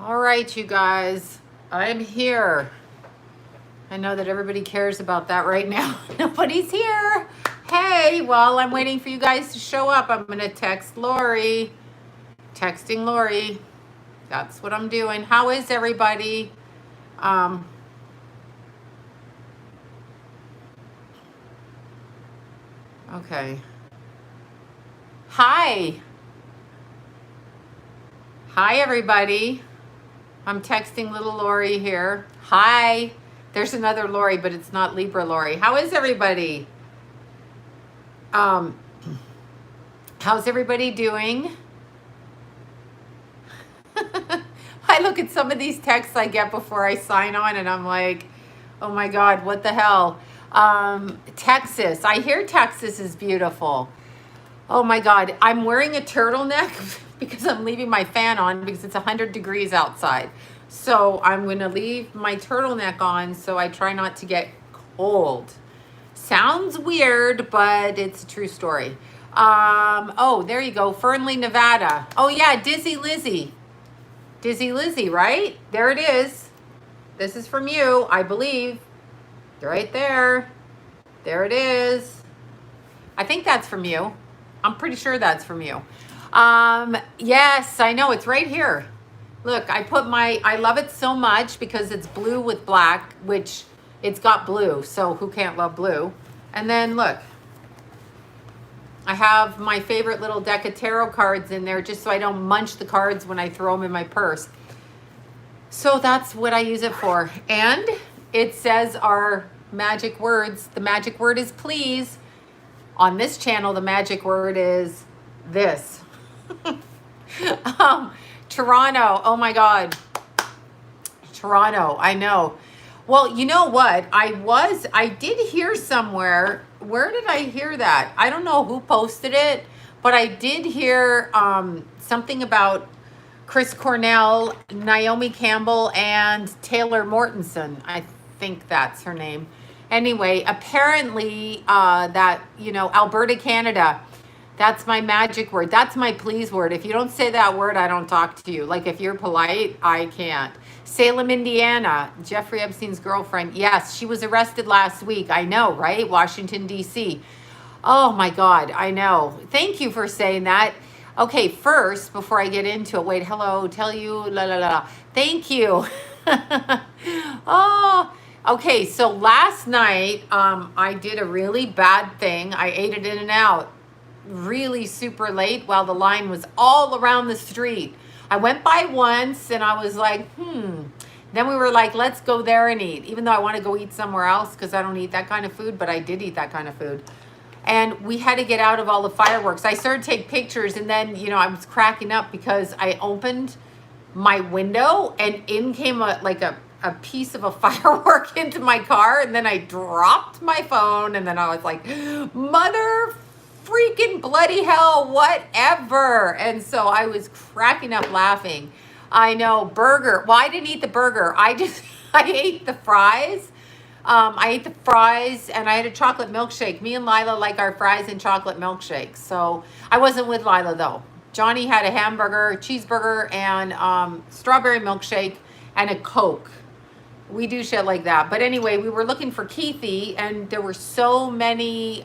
All right, you guys, I'm here. I know that everybody cares about that right now. Nobody's here. Hey, well, I'm waiting for you guys to show up. I'm going to text Lori. Texting Lori. That's what I'm doing. How is everybody? Um, okay. Hi. Hi, everybody. I'm texting little Lori here. Hi. There's another Lori, but it's not Libra Lori. How is everybody? Um, how's everybody doing? I look at some of these texts I get before I sign on and I'm like, oh my God, what the hell? Texas. I hear Texas is beautiful. Oh my God. I'm wearing a turtleneck because I'm leaving my fan on because it's 100 degrees outside. So I'm going to leave my turtleneck on so I try not to get cold. Sounds weird, but it's a true story. Oh, there you go. Fernley, Nevada. Oh yeah, Dizzy Lizzie. Dizzy Lizzie, right? There it is. This is from you, I believe. Right there. There it is. I think that's from you. I'm pretty sure that's from you. Yes, I know. It's right here. Look, I love it so much because it's blue with black, which it's got blue. So who can't love blue? And then look, I have my favorite little deck of tarot cards in there just so I don't munch the cards when I throw them in my purse. So that's what I use it for. And it says our magic words. The magic word is please. On this channel, the magic word is this. Toronto. Oh my God. Toronto. I know. Well, you know what? I did hear somewhere. Where did I hear that? I don't know who posted it, but I did hear something about Chris Cornell, Naomi Campbell, and Taylor Mortensen. I think that's her name. Anyway, apparently Alberta, Canada, that's my magic word. That's my please word. If you don't say that word, I don't talk to you. Like if you're polite, I can't. Salem, Indiana, Jeffrey Epstein's girlfriend. Yes, she was arrested last week. I know, right? Washington, D.C. Oh my God, I know. Thank you for saying that. Okay, first, before I get into it, wait, hello, tell you, la la la. Thank you. Oh, okay, so last night, I did a really bad thing. I ate it in and out really super late while the line was all around the street. I went by once and I was like, Then we were like, let's go there and eat, even though I want to go eat somewhere else because I don't eat that kind of food, but I did eat that kind of food. And we had to get out of all the fireworks. I started to take pictures and then, I was cracking up because I opened my window and in came a piece of a firework into my car. And then I dropped my phone and then I was like, mother freaking bloody hell, whatever. And so I was cracking up laughing. I know, burger. Well, I didn't eat the burger. I ate the fries. I ate the fries and I had a chocolate milkshake. Me and Lila like our fries and chocolate milkshakes. So I wasn't with Lila though. Johnny had a hamburger, cheeseburger, and strawberry milkshake and a Coke. We do shit like that. But anyway, we were looking for Keithy and there were so many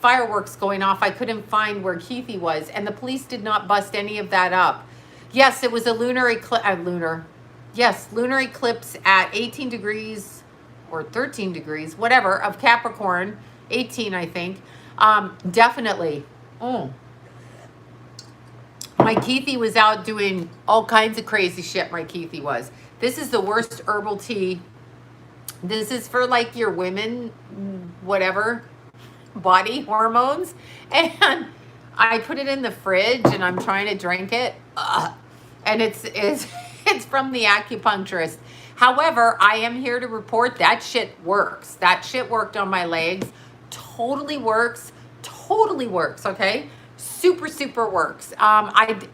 fireworks going off. I couldn't find where Keithy was. And the police did not bust any of that up. Yes, it was a lunar eclipse at 18 degrees or 13 degrees, whatever, of Capricorn, 18, I think. Definitely. My Keithy was out doing all kinds of crazy shit. My Keithy was. This is the worst herbal tea. This is for like your women, whatever, body hormones. And I put it in the fridge and I'm trying to drink it. And it's from the acupuncturist. However, I am here to report that shit works. That shit worked on my legs. Totally works. Okay? Super, super works.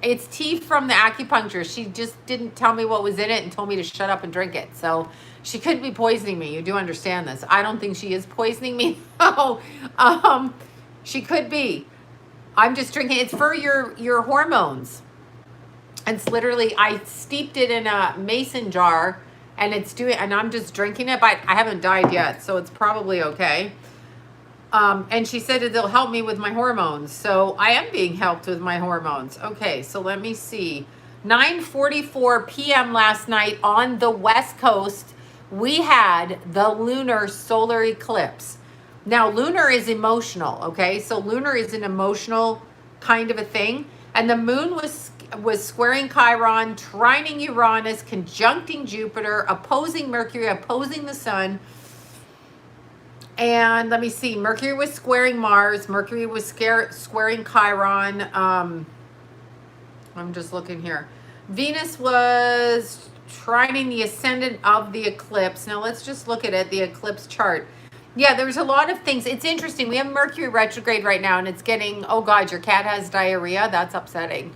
It's tea from the acupuncturist. She just didn't tell me what was in it and told me to shut up and drink it. So she could be poisoning me. You do understand this. I don't think she is poisoning me. She could be. I'm just drinking. It's for your hormones. It's literally, I steeped it in a mason jar and and I'm just drinking it, but I haven't died yet, so it's probably okay. And she said it'll help me with my hormones. So I am being helped with my hormones. Okay, so let me see. 9:44 p.m. last night on the West Coast, we had the lunar solar eclipse. Now, lunar is emotional, okay? So lunar is an emotional kind of a thing. And the moon was squaring Chiron, trining Uranus, conjuncting Jupiter, opposing Mercury, opposing the sun. And let me see, Mercury was squaring Mars. Mercury was squaring Chiron. I'm just looking here. Venus was trining the ascendant of the eclipse. Now let's just look at it, the eclipse chart. Yeah, there's a lot of things. It's interesting. We have Mercury retrograde right now, and it's getting, oh God, your cat has diarrhea. That's upsetting.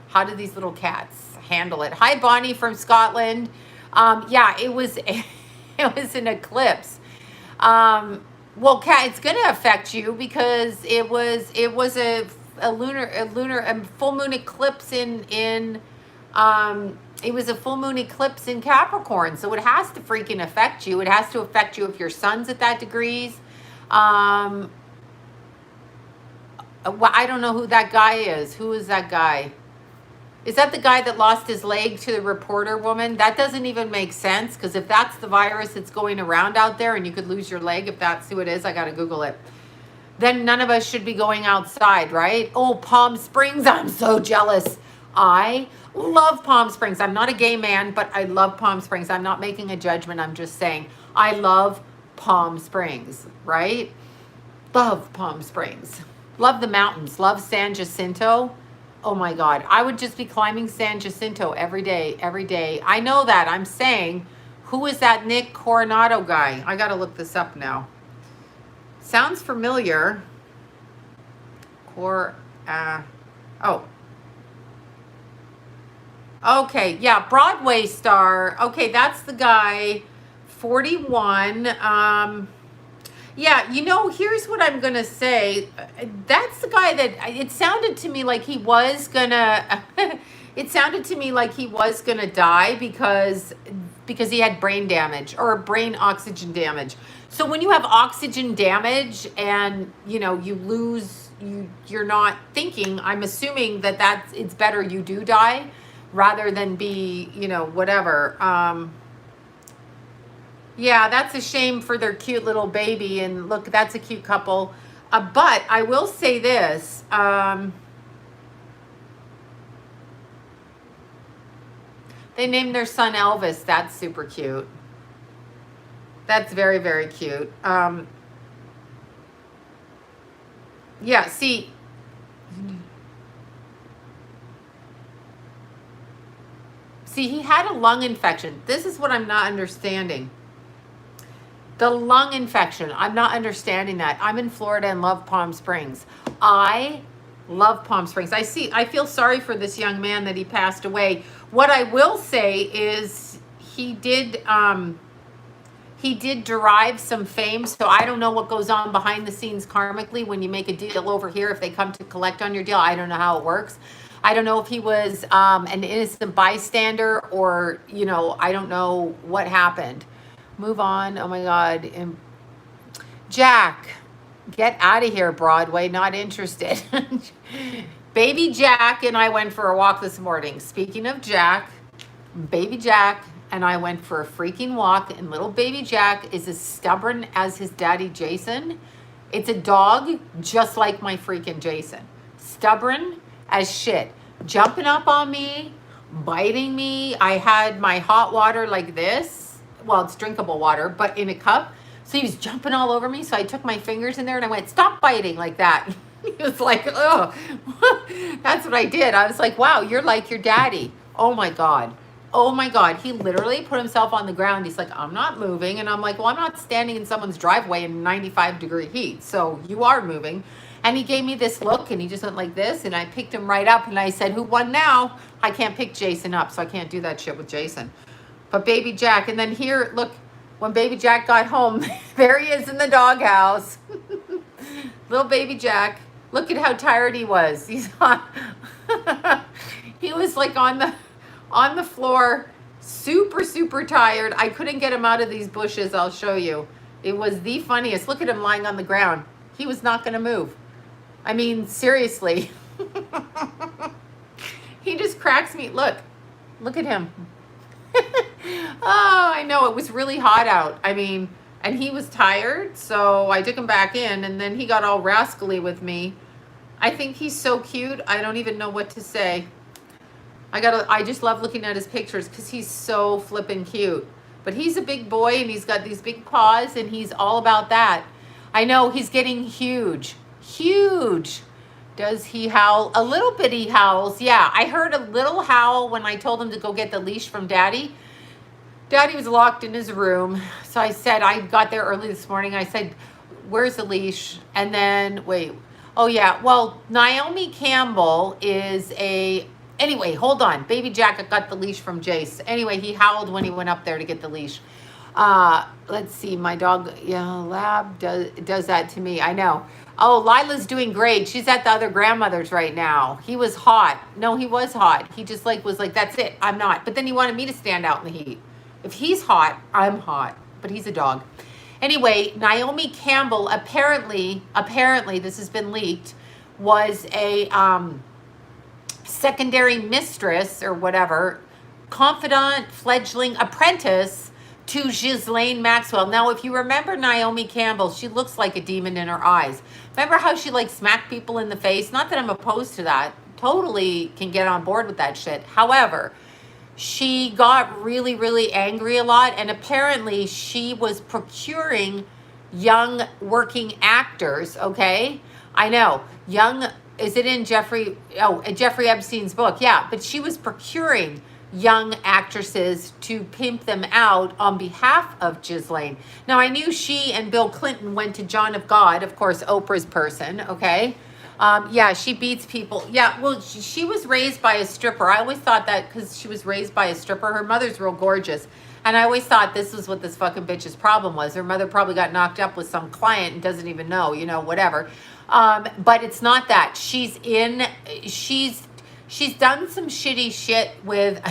How do these little cats handle it? Hi, Bonnie from Scotland. Yeah, it was it was an eclipse. Well, Kat, it's going to affect you because it was a full moon eclipse it was a full moon eclipse in Capricorn, so it has to freaking affect you. It has to affect you if your sun's at that degrees. Well, I don't know who that guy is. Who is that guy? Is that the guy that lost his leg to the reporter woman? That doesn't even make sense, because if that's the virus that's going around out there and you could lose your leg, if that's who it is, I got to Google it. Then none of us should be going outside, right? Oh, Palm Springs, I'm so jealous. I love Palm Springs. I'm not a gay man, but I love Palm Springs. I'm not making a judgment. I'm just saying I love Palm Springs, right? Love Palm Springs. Love the mountains. Love San Jacinto. Oh my God, I would just be climbing San Jacinto every day, every day. I know that. I'm saying, who is that Nick Coronado guy? I got to look this up now. Sounds familiar. Oh. Okay, yeah, Broadway star. Okay, that's the guy, 41. Yeah, here's what I'm going to say. That's the guy that it sounded to me like he was going to it sounded to me like he was going to die because he had brain damage or brain oxygen damage. So when you have oxygen damage and, you lose you're not thinking, I'm assuming that it's better you do die rather than be, whatever. Yeah, that's a shame for their cute little baby. And look, that's a cute couple. But I will say this. They named their son Elvis. That's super cute. That's very, very cute. Yeah, see. See, he had a lung infection. This is what I'm not understanding. The lung infection. I'm not understanding that. I'm in Florida and love Palm Springs. I love Palm Springs. I feel sorry for this young man that he passed away. What I will say is he did derive some fame. So I don't know what goes on behind the scenes karmically when you make a deal over here. If they come to collect on your deal, I don't know how it works. I don't know if he was an innocent bystander or, I don't know what happened. Move on. Oh my God. Jack, get out of here, Broadway. Not interested. Baby Jack and I went for a walk this morning. Speaking of Jack, baby Jack and I went for a freaking walk, and little baby Jack is as stubborn as his daddy Jason. It's a dog just like my freaking Jason. Stubborn as shit. Jumping up on me, biting me. I had my hot water like this. Well, it's drinkable water, but in a cup. So he was jumping all over me. So I took my fingers in there and I went, stop biting, like that. He was like, oh, that's what I did. I was like, wow, you're like your daddy. Oh my God. Oh my God. He literally put himself on the ground. He's like, I'm not moving. And I'm like, well, I'm not standing in someone's driveway in 95-degree heat. So you are moving. And he gave me this look and he just went like this. And I picked him right up and I said, who won now? I can't pick Jason up. So I can't do that shit with Jason. But baby Jack, and then here, look, when baby Jack got home, there he is in the doghouse. Little baby Jack. Look at how tired he was. He was was like on the floor, super, super tired. I couldn't get him out of these bushes. I'll show you. It was the funniest. Look at him lying on the ground. He was not going to move. I mean, seriously. He just cracks me. Look at him. Oh, I know. It was really hot out. I mean, and he was tired. So I took him back in, and then he got all rascally with me. I think he's so cute. I don't even know what to say. I just love looking at his pictures because he's so flippin' cute. But he's a big boy and he's got these big paws and he's all about that. I know he's getting huge. Huge. Does he howl? A little bit he howls. Yeah, I heard a little howl when I told him to go get the leash from Daddy. Daddy was locked in his room. So I said, I got there early this morning. I said, where's the leash? And then, wait. Oh, yeah. Well, Naomi Campbell is anyway, hold on. Baby Jack got the leash from Jace. Anyway, he howled when he went up there to get the leash. Let's see. My dog, Lab does that to me. I know. Oh, Lila's doing great. She's at the other grandmother's right now. He was hot. No, he was hot. He just was like, that's it. I'm not. But then he wanted me to stand out in the heat. If he's hot, I'm hot. But he's a dog. Anyway, Naomi Campbell apparently, this has been leaked, was a secondary mistress or whatever, confidant, fledgling apprentice to Ghislaine Maxwell. Now, if you remember Naomi Campbell, she looks like a demon in her eyes. Remember how she smacked people in the face? Not that I'm opposed to that. Totally can get on board with that shit. However, she got really, really angry a lot, and apparently she was procuring young working actors, okay? I know, is it in Jeffrey Epstein's book? Yeah, but she was procuring young actresses to pimp them out on behalf of Ghislaine. Now, I knew she and Bill Clinton went to John of God, of course, Oprah's person, okay? Yeah, she beats people. Yeah, well, she was raised by a stripper. I always thought that because she was raised by a stripper. Her mother's real gorgeous. And I always thought this was what this fucking bitch's problem was. Her mother probably got knocked up with some client and doesn't even know, whatever. But it's not that. She's done some shitty shit with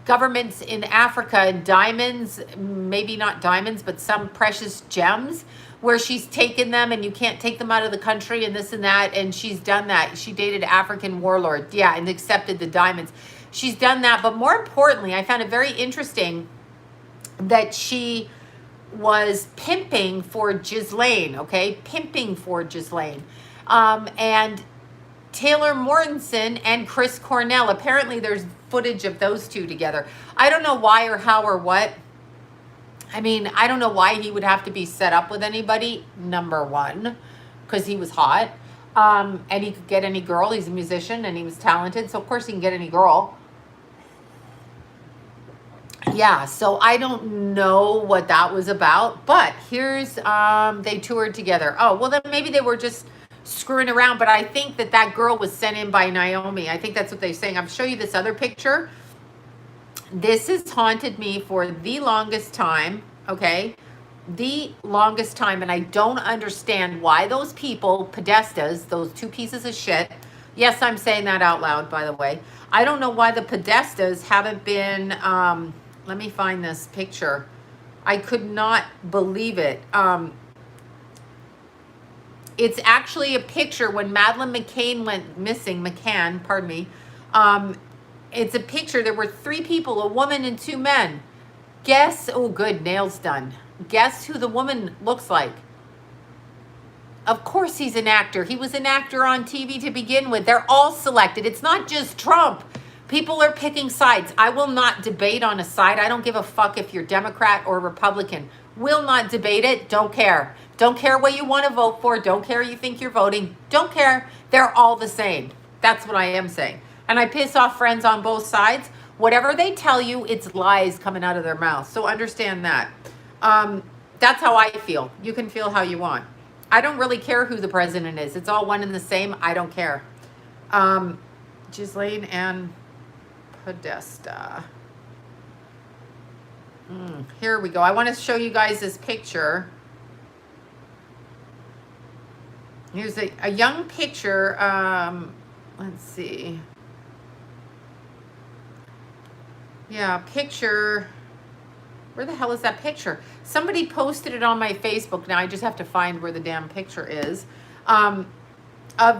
governments in Africa and diamonds, maybe not diamonds, but some precious gems, where she's taken them and you can't take them out of the country and this and that. And she's done that. She dated African warlord. Yeah. And accepted the diamonds. She's done that. But more importantly, I found it very interesting that she was pimping for Ghislaine. Okay. Pimping for Ghislaine. And Taylor Morrison and Chris Cornell. Apparently there's footage of those two together. I don't know why or how or what. I mean, I don't know why he would have to be set up with anybody, number one, because he was hot. And he could get any girl. He's a musician and he was talented. So, of course, he can get any girl. Yeah, so I don't know what that was about. But here's, they toured together. Oh, well, then maybe they were just screwing around. But I think that girl was sent in by Naomi. I think that's what they're saying. I'll show you this other picture. This has haunted me for the longest time, okay? The longest time, and I don't understand why those people, Podestas, those two pieces of shit, yes, I'm saying that out loud, by the way. I don't know why the Podestas haven't been, let me find this picture. I could not believe it. It's actually a picture when Madeleine McCann went missing, pardon me, it's a picture. There were 3 people, a woman and 2 men. Guess, oh good, nails done. Guess who the woman looks like? Of course he's an actor. He was an actor on TV to begin with. They're all selected. It's not just Trump. People are picking sides. I will not debate on a side. I don't give a fuck if you're Democrat or Republican. Will not debate it. Don't care. Don't care what you want to vote for. Don't care you think you're voting. Don't care. They're all the same. That's what I am saying. And I piss off friends on both sides. Whatever they tell you, it's lies coming out of their mouth. So understand that. That's how I feel. You can feel how you want. I don't really care who the president is. It's all one and the same. I don't care. Ghislaine and Podesta. Here we go. I want to show you guys this picture. Here's a young picture. Let's see. Yeah, picture. Where the hell is that picture? Somebody posted it on my Facebook. Now I just have to find where the damn picture is. Of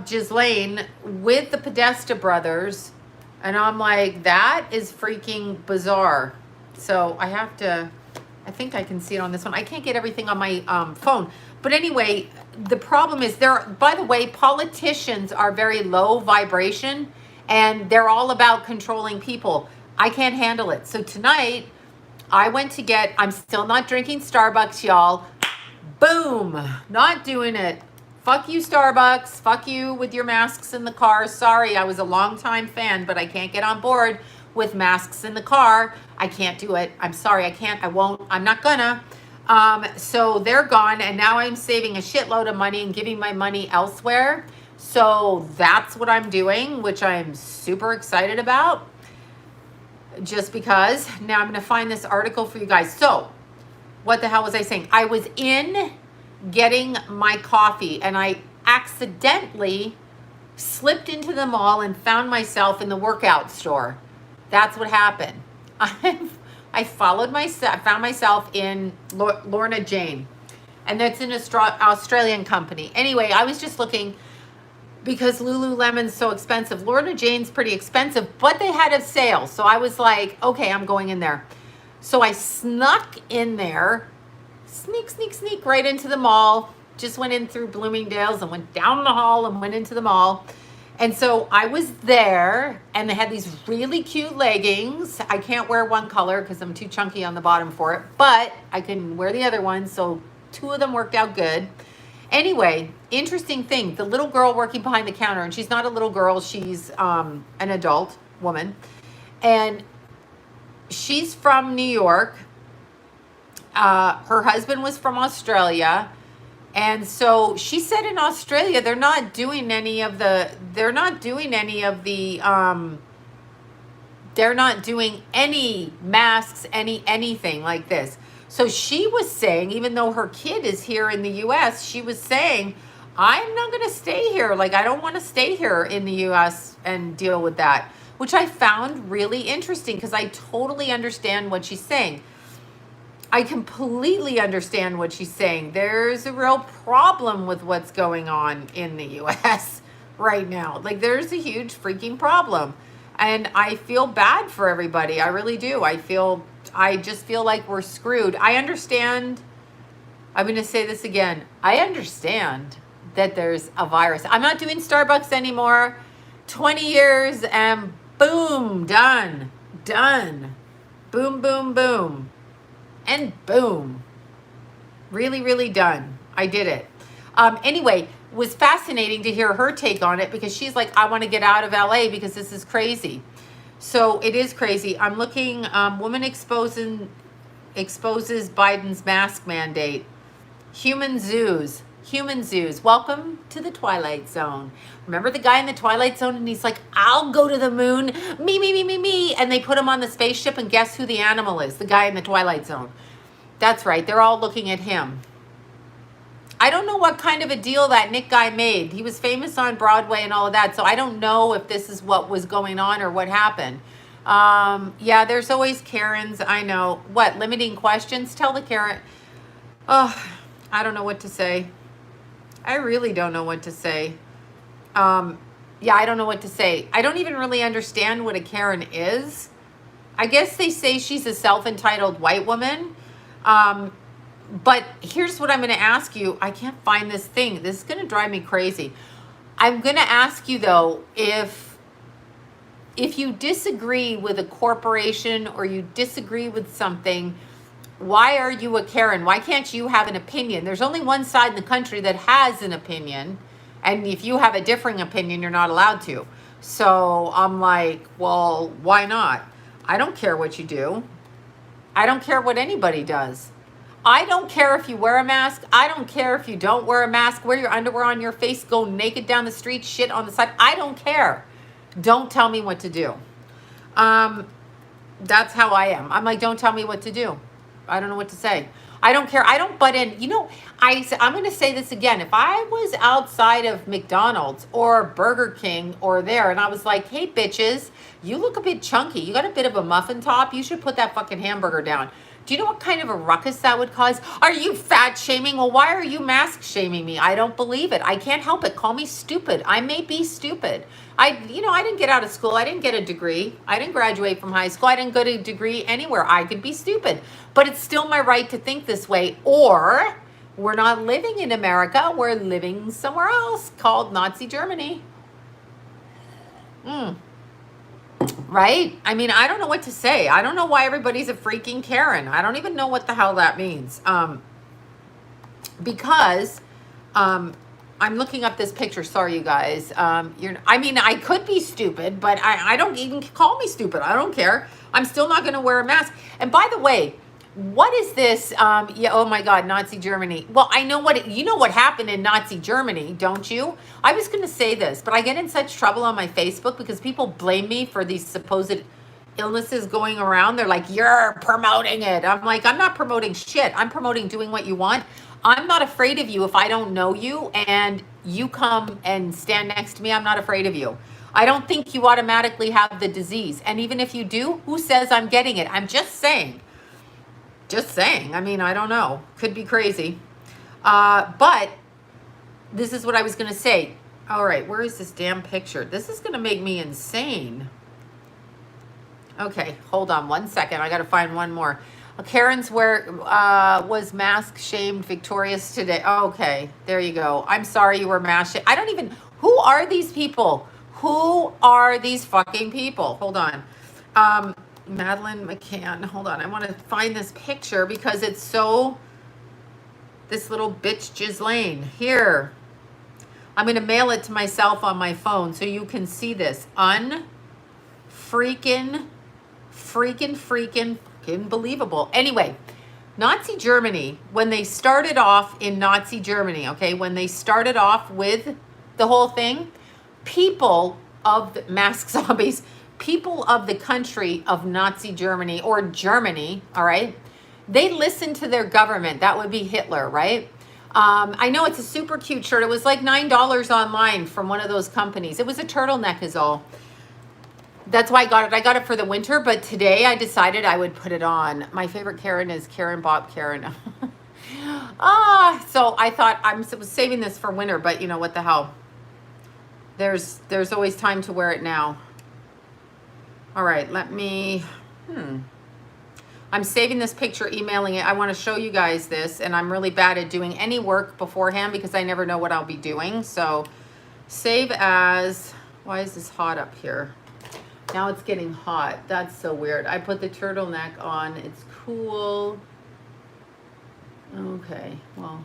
Ghislaine with the Podesta brothers. And I'm like, that is freaking bizarre. So I have to, I think I can see it on this one. I can't get everything on my phone. But anyway, the problem is by the way, politicians are very low vibration and they're all about controlling people. I can't handle it. So tonight, I went to I'm still not drinking Starbucks, y'all. Boom, not doing it. Fuck you, Starbucks. Fuck you with your masks in the car. Sorry, I was a longtime fan, but I can't get on board with masks in the car. I can't do it. I'm sorry, I can't, I won't, I'm not gonna. So they're gone, and now I'm saving a shitload of money and giving my money elsewhere. So that's what I'm doing, which I'm super excited about. Just because. Now I'm gonna find this article for you guys. So, what the hell was I saying? I was in getting my coffee and I accidentally slipped into the mall and found myself in the workout store. That's what happened. I found myself in Lorna Jane, and that's an Australian company. Anyway, I was just looking because Lululemon's so expensive. Lorna Jane's pretty expensive, but they had a sale. So I was like, okay, I'm going in there. So I snuck in there, sneak right into the mall. Just went in through Bloomingdale's and went down the hall and went into the mall. And so I was there, and they had these really cute leggings. I can't wear one color because I'm too chunky on the bottom for it, but I can wear the other one. So 2 of them worked out good. Anyway, interesting thing, the little girl working behind the counter, and she's not a little girl, she's an adult woman, and she's from New York. Her husband was from Australia. And so she said in Australia, they're not doing any of the they're not doing any masks, anything like this. So she was saying, even though her kid is here in the US, she was saying, I'm not going to stay here. Like, I don't want to stay here in the US and deal with that, which I found really interesting because I totally understand what she's saying. I completely understand what she's saying. There's a real problem with what's going on in the US right now. Like, there's a huge freaking problem. And I feel bad for everybody. I really do. I just feel like we're screwed. I understand. I'm going to say this again. I understand that there's a virus. I'm not doing Starbucks anymore. 20 years and boom, done. Boom, boom, boom. And boom, really done. I did it. Anyway, it was fascinating to hear her take on it because she's like, I want to get out of LA because this is crazy. So it is crazy. I'm looking, woman exposes Biden's mask mandate. Human zoos. Welcome to the Twilight Zone. Remember the guy in the Twilight Zone, and he's like, I'll go to the moon, me. And they put him on the spaceship, and guess who the animal is? The guy in the Twilight Zone. That's right. They're all looking at him. I don't know what kind of a deal that Nick guy made. He was famous on Broadway and all of that. So I don't know if this is what was going on or what happened. Yeah, there's always Karens. I know. What? Limiting questions? Tell the Karen. Oh, I don't know what to say. I really don't know what to say. Yeah, I don't know what to say. I don't even really understand what a Karen is. I guess they say she's a self-entitled white woman. But here's what I'm going to ask you. I can't find this thing. This is going to drive me crazy. I'm going to ask you, though, if you disagree with a corporation or you disagree with something, why are you a Karen? Why can't you have an opinion? There's only one side in the country that has an opinion. And if you have a differing opinion, you're not allowed to. So I'm like, well, why not? I don't care what you do. I don't care what anybody does. I don't care if you wear a mask. I don't care if you don't wear a mask. Wear your underwear on your face. Go naked down the street. Shit on the side. I don't care. Don't tell me what to do. That's how I am. I'm like, don't tell me what to do. I don't know what to say. I don't care. I don't butt in. You know, I'm going to say this again. If I was outside of McDonald's or Burger King or there and I was like, hey, bitches, you look a bit chunky. You got a bit of a muffin top. You should put that fucking hamburger down. Do you know what kind of a ruckus that would cause? Are you fat shaming? Well, why are you mask shaming me? I don't believe it. I can't help it. Call me stupid. I may be stupid. I didn't get out of school. I didn't get a degree. I didn't graduate from high school. I didn't get a degree anywhere. I could be stupid. But it's still my right to think this way. Or we're not living in America. We're living somewhere else called Nazi Germany. Right? I mean, I don't know what to say. I don't know why everybody's a freaking Karen. I don't even know what the hell that means. Because I'm looking up this picture. Sorry, you guys. I could be stupid, but I don't even call me stupid. I don't care. I'm still not going to wear a mask. And by the way, what is this? Oh my God, Nazi Germany. Well, I know you know what happened in Nazi Germany, don't you? I was going to say this, but I get in such trouble on my Facebook because people blame me for these supposed illnesses going around. They're like, you're promoting it. I'm like, I'm not promoting shit. I'm promoting doing what you want. I'm not afraid of you if I don't know you and you come and stand next to me. I'm not afraid of you. I don't think you automatically have the disease. And even if you do, who says I'm getting it? I'm just saying. Just saying. I mean, I don't know. Could be crazy. But this is what I was going to say. All right, where is this damn picture? This is going to make me insane. Okay, hold on one second. I got to find one more. Karen's was mask shamed victorious today. Okay, there you go. I'm sorry you were mask shamed. Who are these people? Who are these fucking people? Hold on. Madeline McCann. Hold on. I want to find this picture because it's so... This little bitch Ghislaine. Here. I'm going to mail it to myself on my phone so you can see this. Freaking believable. Anyway, Nazi Germany, when they started off in Nazi Germany, okay, when they started off with the whole thing, people of the mask zombies, people of the country of Nazi Germany or Germany, all right, they listened to their government. That would be Hitler, right? I know it's a super cute shirt. It was like $9 online from one of those companies. It was a turtleneck is all. That's why I got it. I got it for the winter, but today I decided I would put it on. My favorite Karen is Karen Bob Karen. So I thought I was saving this for winter, but you know what the hell? There's always time to wear it now. All right, let me, I'm saving this picture, emailing it. I want to show you guys this, and I'm really bad at doing any work beforehand because I never know what I'll be doing. So save as, why is this hot up here? Now it's getting hot. That's so weird. I put the turtleneck on. It's cool. Okay, well.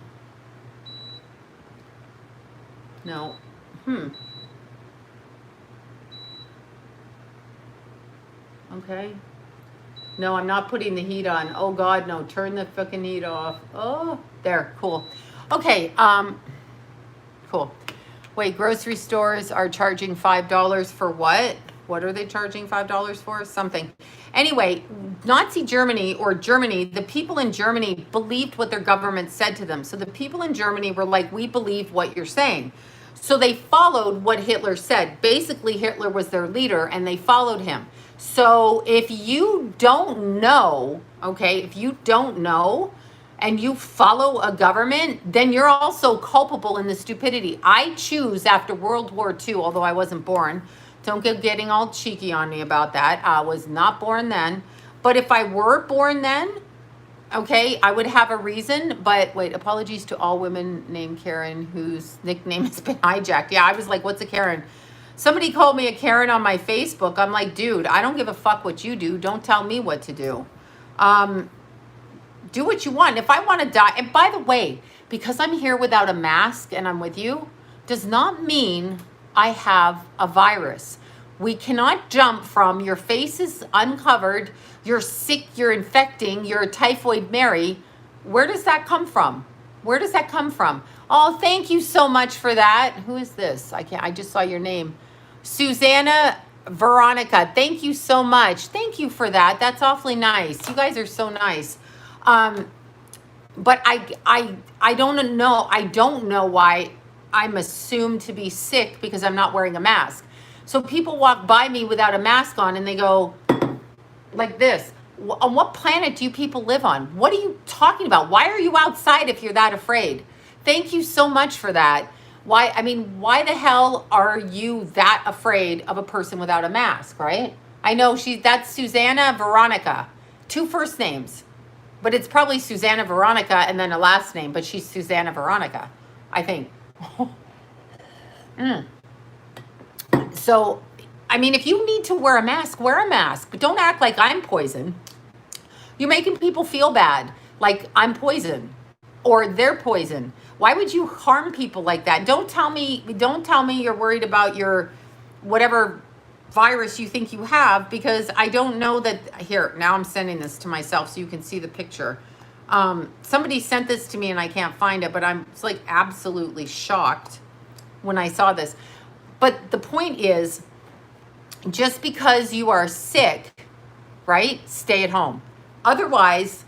No. Okay. No, I'm not putting the heat on. Oh God, no. Turn the fucking heat off. Oh, there. Cool. Okay. Cool. Wait, grocery stores are charging $5 for what? What are they charging $5 for? Something. Anyway, Nazi Germany or Germany, the people in Germany believed what their government said to them. So the people in Germany were like, we believe what you're saying. So they followed what Hitler said. Basically, Hitler was their leader and they followed him. So if you don't know, okay, if you don't know and you follow a government, then you're also culpable in the stupidity. I choose after World War II, although I wasn't born. Don't get getting all cheeky on me about that. I was not born then. But if I were born then, okay, I would have a reason. But wait, apologies to all women named Karen whose nickname has been hijacked. Yeah, I was like, what's a Karen? Somebody called me a Karen on my Facebook. I'm like, dude, I don't give a fuck what you do. Don't tell me what to do. Do what you want. If I want to die, and by the way, because I'm here without a mask and I'm with you, does not mean I have a virus. We cannot jump from your face is uncovered, you're sick, you're infecting, you're a typhoid Mary. Where does that come from? Where does that come from? Oh, thank you so much for that. Who is this? I just saw your name. Susanna Veronica. Thank you so much. Thank you for that. That's awfully nice. You guys are so nice. but I don't know. I don't know why I'm assumed to be sick because I'm not wearing a mask. So people walk by me without a mask on and they go like this. On what planet do you people live on? What are you talking about? Why are you outside if you're that afraid? Thank you so much for that. Why, I mean, why the hell are you that afraid of a person without a mask, right? I know that's Susanna Veronica. Two first names. But it's probably Susanna Veronica and then a last name, but she's Susanna Veronica, I think. So, I mean, if you need to wear a mask, wear a mask. But don't act like I'm poison. You're making people feel bad, like I'm poison or they're poison. Why would you harm people like that? Don't tell me you're worried about your whatever virus you think you have, because I don't know that. Here, now I'm sending this to myself so you can see the picture. Somebody sent this to me and I can't find it, but I'm like absolutely shocked when I saw this. But the point is, just because you are sick, right? Stay at home. Otherwise,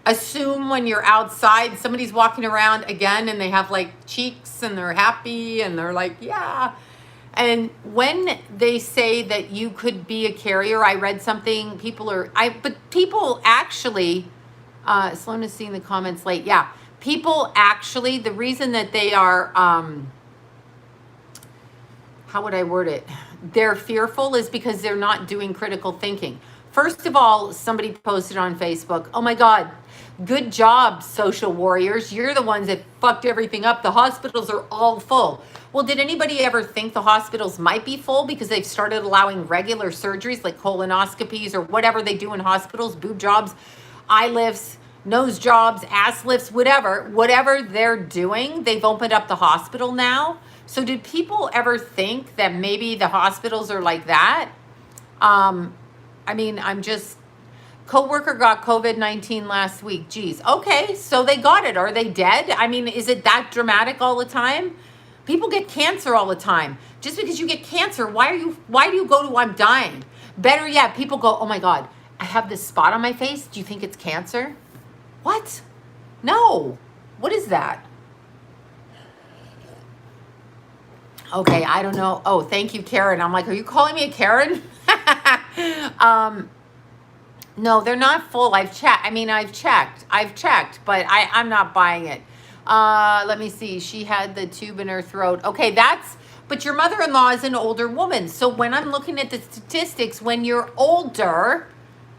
assume when you're outside, somebody's walking around again and they have like cheeks and they're happy and they're like, yeah. And when they say that you could be a carrier, I read something, but people actually, Sloan seeing the comments late. Yeah. People actually, the reason that they are, how would I word it? They're fearful is because they're not doing critical thinking. First of all, somebody posted on Facebook, oh my God, good job, social warriors. You're the ones that fucked everything up. The hospitals are all full. Well, did anybody ever think the hospitals might be full because they've started allowing regular surgeries like colonoscopies or whatever they do in hospitals, boob jobs, eye lifts, nose jobs, ass lifts, whatever they're doing, they've opened up the hospital now. So did people ever think that maybe the hospitals are like that? I mean, coworker got COVID-19 last week. Geez. Okay. So they got it. Are they dead? I mean, is it that dramatic all the time? People get cancer all the time. Just because you get cancer, why do you go to, I'm dying? Better yet, people go, oh my God, I have this spot on my face. Do you think it's cancer? What? No. What is that? Okay, I don't know. Oh, thank you, Karen. I'm like, are you calling me a Karen? No, they're not full. I've checked, but I'm not buying it. Let me see. She had the tube in her throat. Okay, but your mother-in-law is an older woman. So when I'm looking at the statistics, when you're older,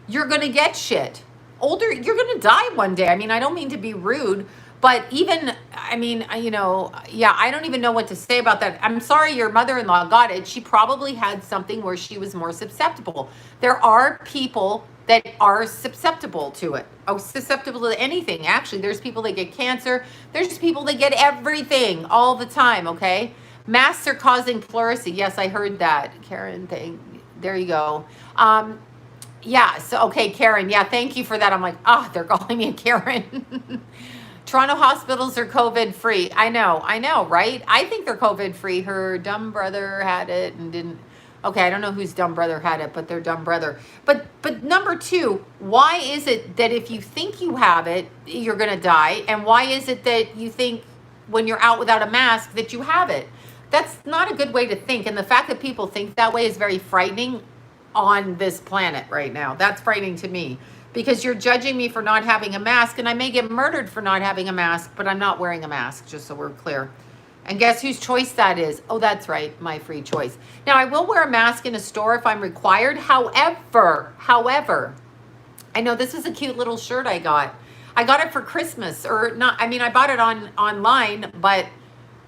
you're going to get shit. Older, you're going to die one day. I mean, I don't mean to be rude, but even, I mean, yeah, I don't even know what to say about that. I'm sorry your mother-in-law got it. She probably had something where she was more susceptible. There are people that are susceptible to it. Oh, susceptible to anything. Actually, there's people that get cancer. There's people that get everything all the time, okay? Masks are causing pleurisy. Yes, I heard that. Karen, there you go. Yeah, so, okay, Karen, yeah, thank you for that. I'm like, they're calling me a Karen. Toronto hospitals are COVID-free. I know, right? I think they're COVID-free. Her dumb brother had it and didn't. Okay, I don't know whose dumb brother had it, but their dumb brother. But number two, why is it that if you think you have it, you're going to die? And why is it that you think when you're out without a mask that you have it? That's not a good way to think. And the fact that people think that way is very frightening on this planet right now. That's frightening to me because you're judging me for not having a mask, and I may get murdered for not having a mask, but I'm not wearing a mask, just so we're clear. And guess whose choice that is? Oh, that's right, my free choice. Now, I will wear a mask in a store if I'm required. However, I know this is a cute little shirt I got. I got it for Christmas, or not. I mean, I bought it online, but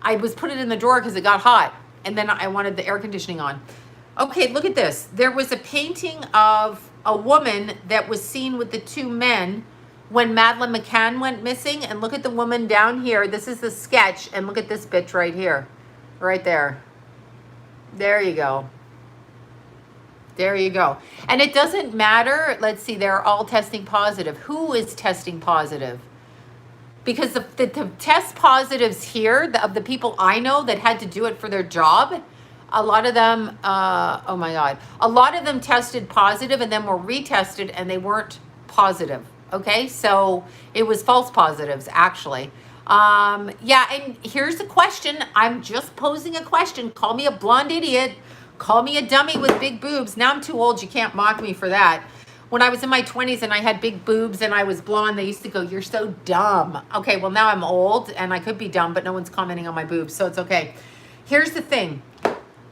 I put it in the drawer because it got hot, and then I wanted the air conditioning on. Okay, look at this. There was a painting of a woman that was seen with the two men when Madeleine McCann went missing. And look at the woman down here. This is the sketch. And look at this bitch right here. Right there. There you go. There you go. And it doesn't matter. Let's see. They're all testing positive. Who is testing positive? Because the test positives here, of the people I know that had to do it for their job, a lot of them, oh my God, a lot of them tested positive and then were retested and they weren't positive. Okay, so it was false positives, actually. Yeah, and here's the question. I'm just posing a question. Call me a blonde idiot. Call me a dummy with big boobs. Now I'm too old. You can't mock me for that. When I was in my 20s and I had big boobs and I was blonde, they used to go, "You're so dumb." Okay, well, now I'm old and I could be dumb, but no one's commenting on my boobs, so it's okay. Here's the thing.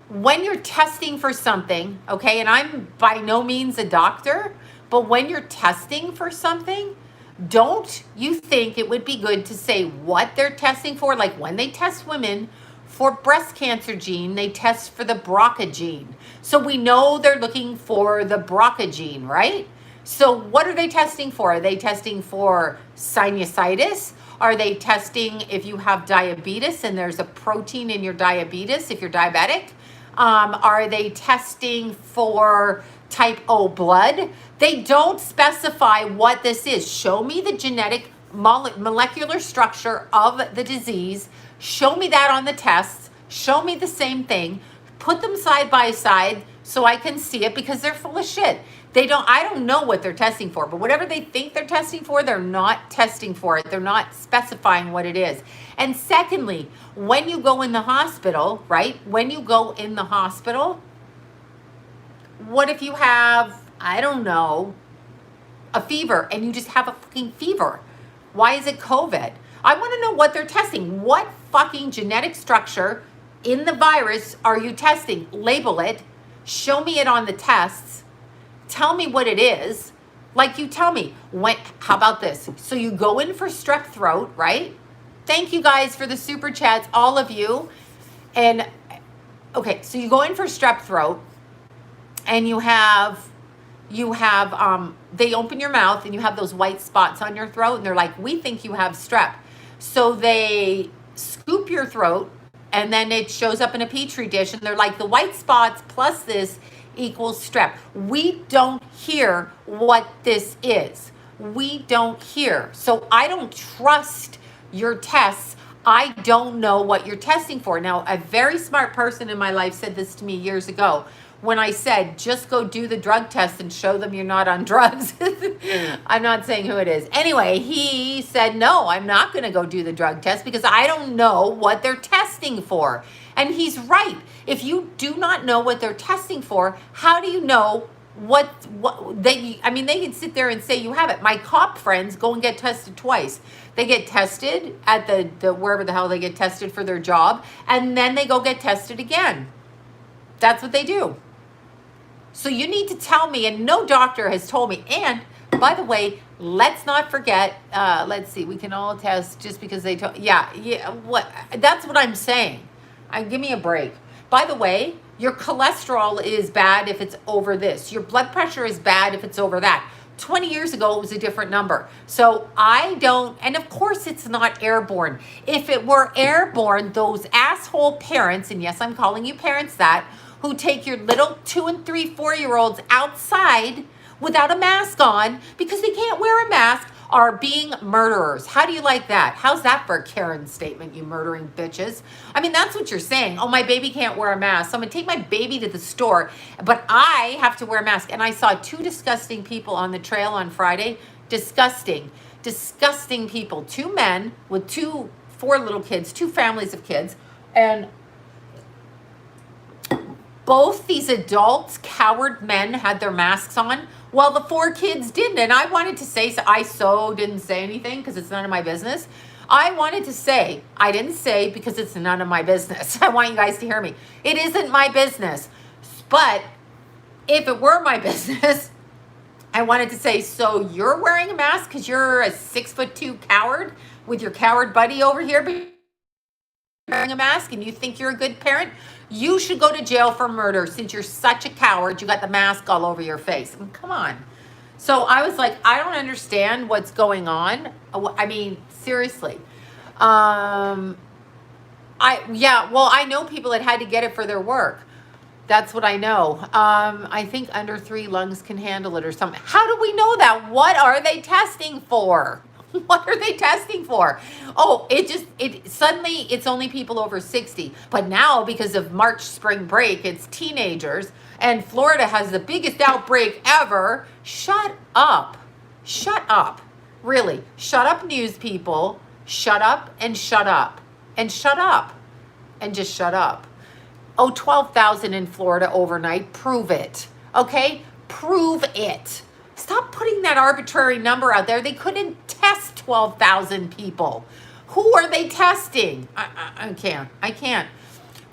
When you're testing for something, okay, and I'm by no means a doctor, but when you're testing for something, don't you think it would be good to say what they're testing for? Like when they test women for breast cancer gene, they test for the BRCA gene. So we know they're looking for the BRCA gene, right? So what are they testing for? Are they testing for sinusitis? Are they testing if you have diabetes and there's a protein in your diabetes if you're diabetic? Are they testing for type O blood? They don't specify what this is. Show me the genetic molecular structure of the disease. Show me that on the tests. Show me the same thing. Put them side by side so I can see it, because they're full of shit. I don't know what they're testing for, but whatever they think they're testing for, they're not testing for it. They're not specifying what it is. And secondly, when you go in the hospital, right? When you go in the hospital, what if you have, I don't know, a fever and you just have a fucking fever? Why is it COVID? I want to know what they're testing. What fucking genetic structure in the virus are you testing? Label it. Show me it on the tests. Tell me what it is. Like you tell me. How about this? So you go in for strep throat, right? Thank you guys for the super chats, all of you. And okay, so you go in for strep throat and you have they open your mouth and you have those white spots on your throat and they're like, "We think you have strep." So they scoop your throat and then it shows up in a petri dish and they're like, "The white spots plus this equals strep." We don't hear what this is. We don't hear. So I don't trust your tests. I don't know what you're testing for. Now, a very smart person in my life said this to me years ago when I said, just go do the drug test and show them you're not on drugs. I'm not saying who it is. Anyway, he said, no, I'm not going to go do the drug test because I don't know what they're testing for. And he's right. If you do not know what they're testing for, how do you know what they can sit there and say you have it. My cop friends go and get tested twice. They get tested at the wherever the hell they get tested for their job, and then they go get tested again. That's what they do. So you need to tell me, and no doctor has told me. And by the way, let's not forget, let's see, we can all test just because they told, that's what I'm saying. Give me a break. By the way, your cholesterol is bad if it's over this. Your blood pressure is bad if it's over that. 20 years ago, it was a different number. So and of course it's not airborne. If it were airborne, those asshole parents, and yes, I'm calling you parents that, who take your little 2 and 3, 4-year-olds outside without a mask on because they can't wear a mask, are being murderers. How do you like that? How's that for a Karen statement, you murdering bitches? I mean, that's what you're saying. Oh, my baby can't wear a mask, so I'm gonna take my baby to the store, but I have to wear a mask. And I saw 2 disgusting people on the trail on Friday. Disgusting people. 2 men with 4 little kids, 2 families of kids, and both these adults, coward men, had their masks on while the 4 kids didn't. And I wanted to say, so I didn't say anything because it's none of my business. I wanted to say, I didn't say because it's none of my business. I want you guys to hear me. It isn't my business. But if it were my business, I wanted to say, so you're wearing a mask because you're a 6'2" coward with your coward buddy over here wearing a mask and you think you're a good parent? You should go to jail for murder since you're such a coward. You got the mask all over your face. I mean, come on. So I was like, I don't understand what's going on. I mean, seriously. I know people that had to get it for their work. That's what I know. I think under 3 lungs can handle it or something. How do we know that? What are they testing for? What are they testing for? Oh, suddenly it's only people over 60. But now because of March spring break, it's teenagers and Florida has the biggest outbreak ever. Shut up. Really, shut up, news people. Shut up and shut up and shut up and just shut up. Oh, 12,000 in Florida overnight. Prove it. Okay? Prove it. Stop putting that arbitrary number out there. They couldn't test 12,000 people. Who are they testing? I can't. I can't.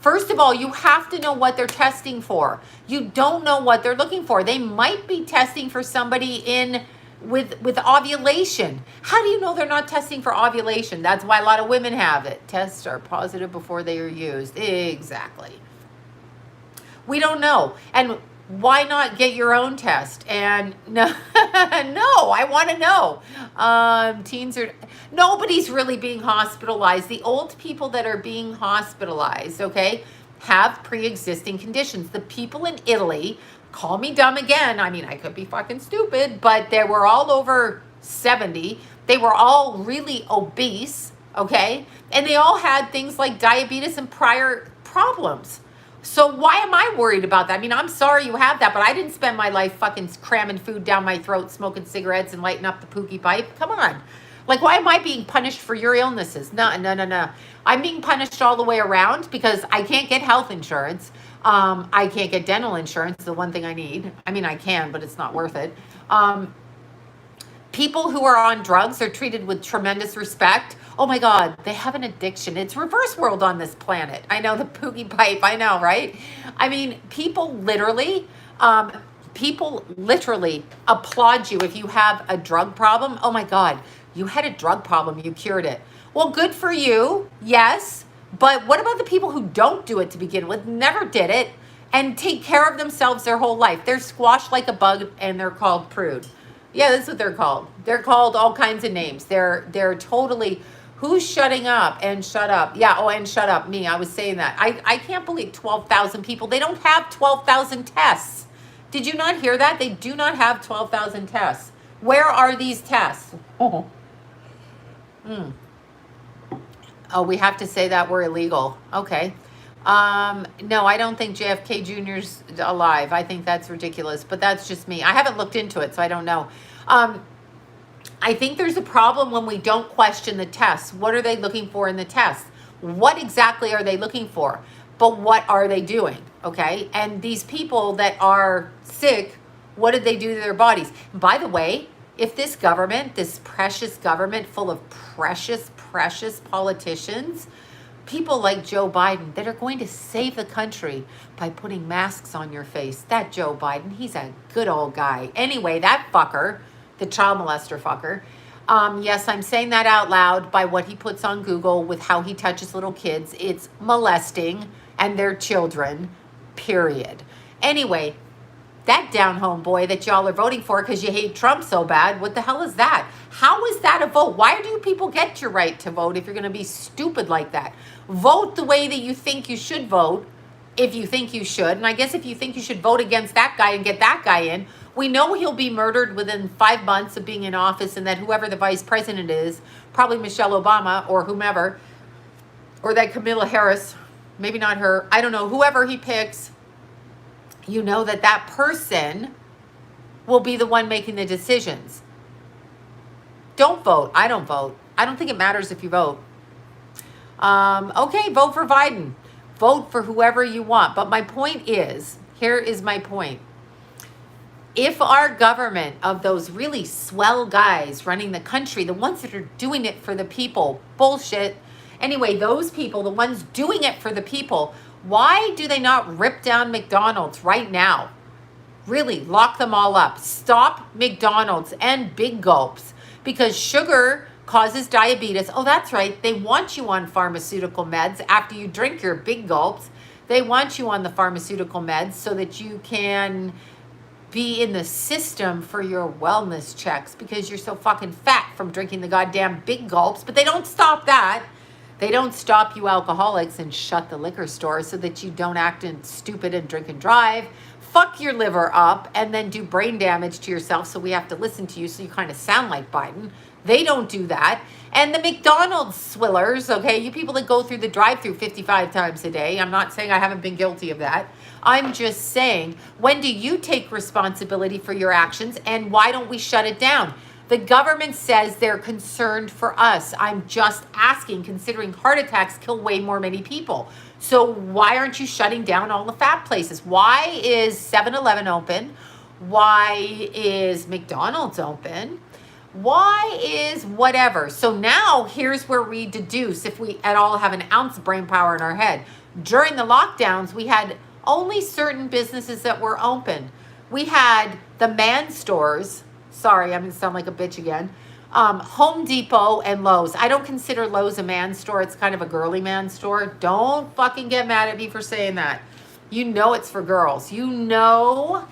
First of all, you have to know what they're testing for. You don't know what they're looking for. They might be testing for somebody in with ovulation. How do you know they're not testing for ovulation? That's why a lot of women have it. Tests are positive before they are used. Exactly. We don't know. And why not get your own test? And no, no, I want to know. Teens are, nobody's really being hospitalized. The old people that are being hospitalized, okay, have pre-existing conditions. The people in Italy, call me dumb again. I mean, I could be fucking stupid, but they were all over 70. They were all really obese, okay? And they all had things like diabetes and prior problems. So why am I worried about that? I mean, I'm sorry you have that, but I didn't spend my life fucking cramming food down my throat, smoking cigarettes, and lighting up the pookie pipe. Come on. Like, why am I being punished for your illnesses? No. I'm being punished all the way around because I can't get health insurance. I can't get dental insurance, the one thing I need. I mean, I can, but it's not worth it. People who are on drugs are treated with tremendous respect. Oh my God, they have an addiction. It's reverse world on this planet. I know, the poogie pipe, I know, right? I mean, people literally applaud you if you have a drug problem. Oh my God, you had a drug problem, you cured it. Well, good for you, yes. But what about the people who don't do it to begin with, never did it, and take care of themselves their whole life? They're squashed like a bug and they're called prude. Yeah, that's what they're called. They're called all kinds of names. They're totally, who's shutting up and shut up? Yeah, oh, and shut up, me. I was saying that. I can't believe 12,000 people. They don't have 12,000 tests. Did you not hear that? They do not have 12,000 tests. Where are these tests? Oh, we have to say that we're illegal. Okay. No, I don't think JFK Jr.'s alive. I think that's ridiculous, but that's just me. I haven't looked into it, so I don't know. I think there's a problem when we don't question the tests. What are they looking for in the tests? What exactly are they looking for? But what are they doing? Okay. And these people that are sick, what did they do to their bodies? By the way, if this government, this precious government full of precious politicians, people like Joe Biden that are going to save the country by putting masks on your face. That Joe Biden, he's a good old guy. Anyway, that fucker, the child molester fucker, yes, I'm saying that out loud by what he puts on Google with how he touches little kids. It's molesting and their children, period. Anyway, that down-home boy that y'all are voting for because you hate Trump so bad, what the hell is that? How is that a vote? Why do people get your right to vote if you're going to be stupid like that? Vote the way that you think you should vote, if you think you should. And I guess if you think you should vote against that guy and get that guy in, we know he'll be murdered within 5 months of being in office, and that whoever the vice president is, probably Michelle Obama or whomever, or that Kamala Harris, maybe not her, I don't know, whoever he picks, you know that that person will be the one making the decisions. Don't vote. I don't vote. I don't think it matters if you vote. Okay, vote for Biden. Vote for whoever you want. But my point is, here is my point. If our government of those really swell guys running the country, the ones that are doing it for the people, bullshit. Anyway, those people, the ones doing it for the people, why do they not rip down McDonald's right now? Really, lock them all up. Stop McDonald's and Big Gulps, because sugar causes diabetes. Oh, that's right. They want you on pharmaceutical meds after you drink your Big Gulps. They want you on the pharmaceutical meds so that you can be in the system for your wellness checks because you're so fucking fat from drinking the goddamn Big Gulps. But they don't stop that. They don't stop you alcoholics and shut the liquor store so that you don't act stupid and drink and drive. Fuck your liver up and then do brain damage to yourself so we have to listen to you so you kind of sound like Biden. They don't do that. And the McDonald's swillers, okay, you people that go through the drive-thru 55 times a day, I'm not saying I haven't been guilty of that. I'm just saying, when do you take responsibility for your actions and why don't we shut it down? The government says they're concerned for us. I'm just asking, considering heart attacks kill way more many people. So why aren't you shutting down all the fat places? Why is 7-Eleven open? Why is McDonald's open? Why is whatever? So now here's where we deduce if we at all have an ounce of brain power in our head. During the lockdowns, we had only certain businesses that were open. We had the man stores. Sorry, I'm going to sound like a bitch again. Home Depot and Lowe's. I don't consider Lowe's a man store. It's kind of a girly man store. Don't fucking get mad at me for saying that. You know it's for girls. You know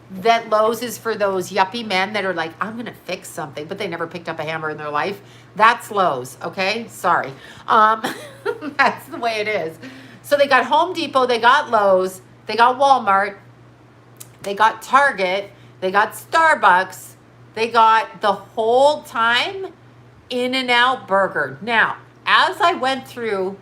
that Lowe's is for those yuppie men that are like, I'm going to fix something, but they never picked up a hammer in their life. That's Lowe's, okay? Sorry. That's the way it is. So they got Home Depot, they got Lowe's, they got Walmart, they got Target, they got Starbucks, they got the whole time In-N-Out Burger. Now, as I went through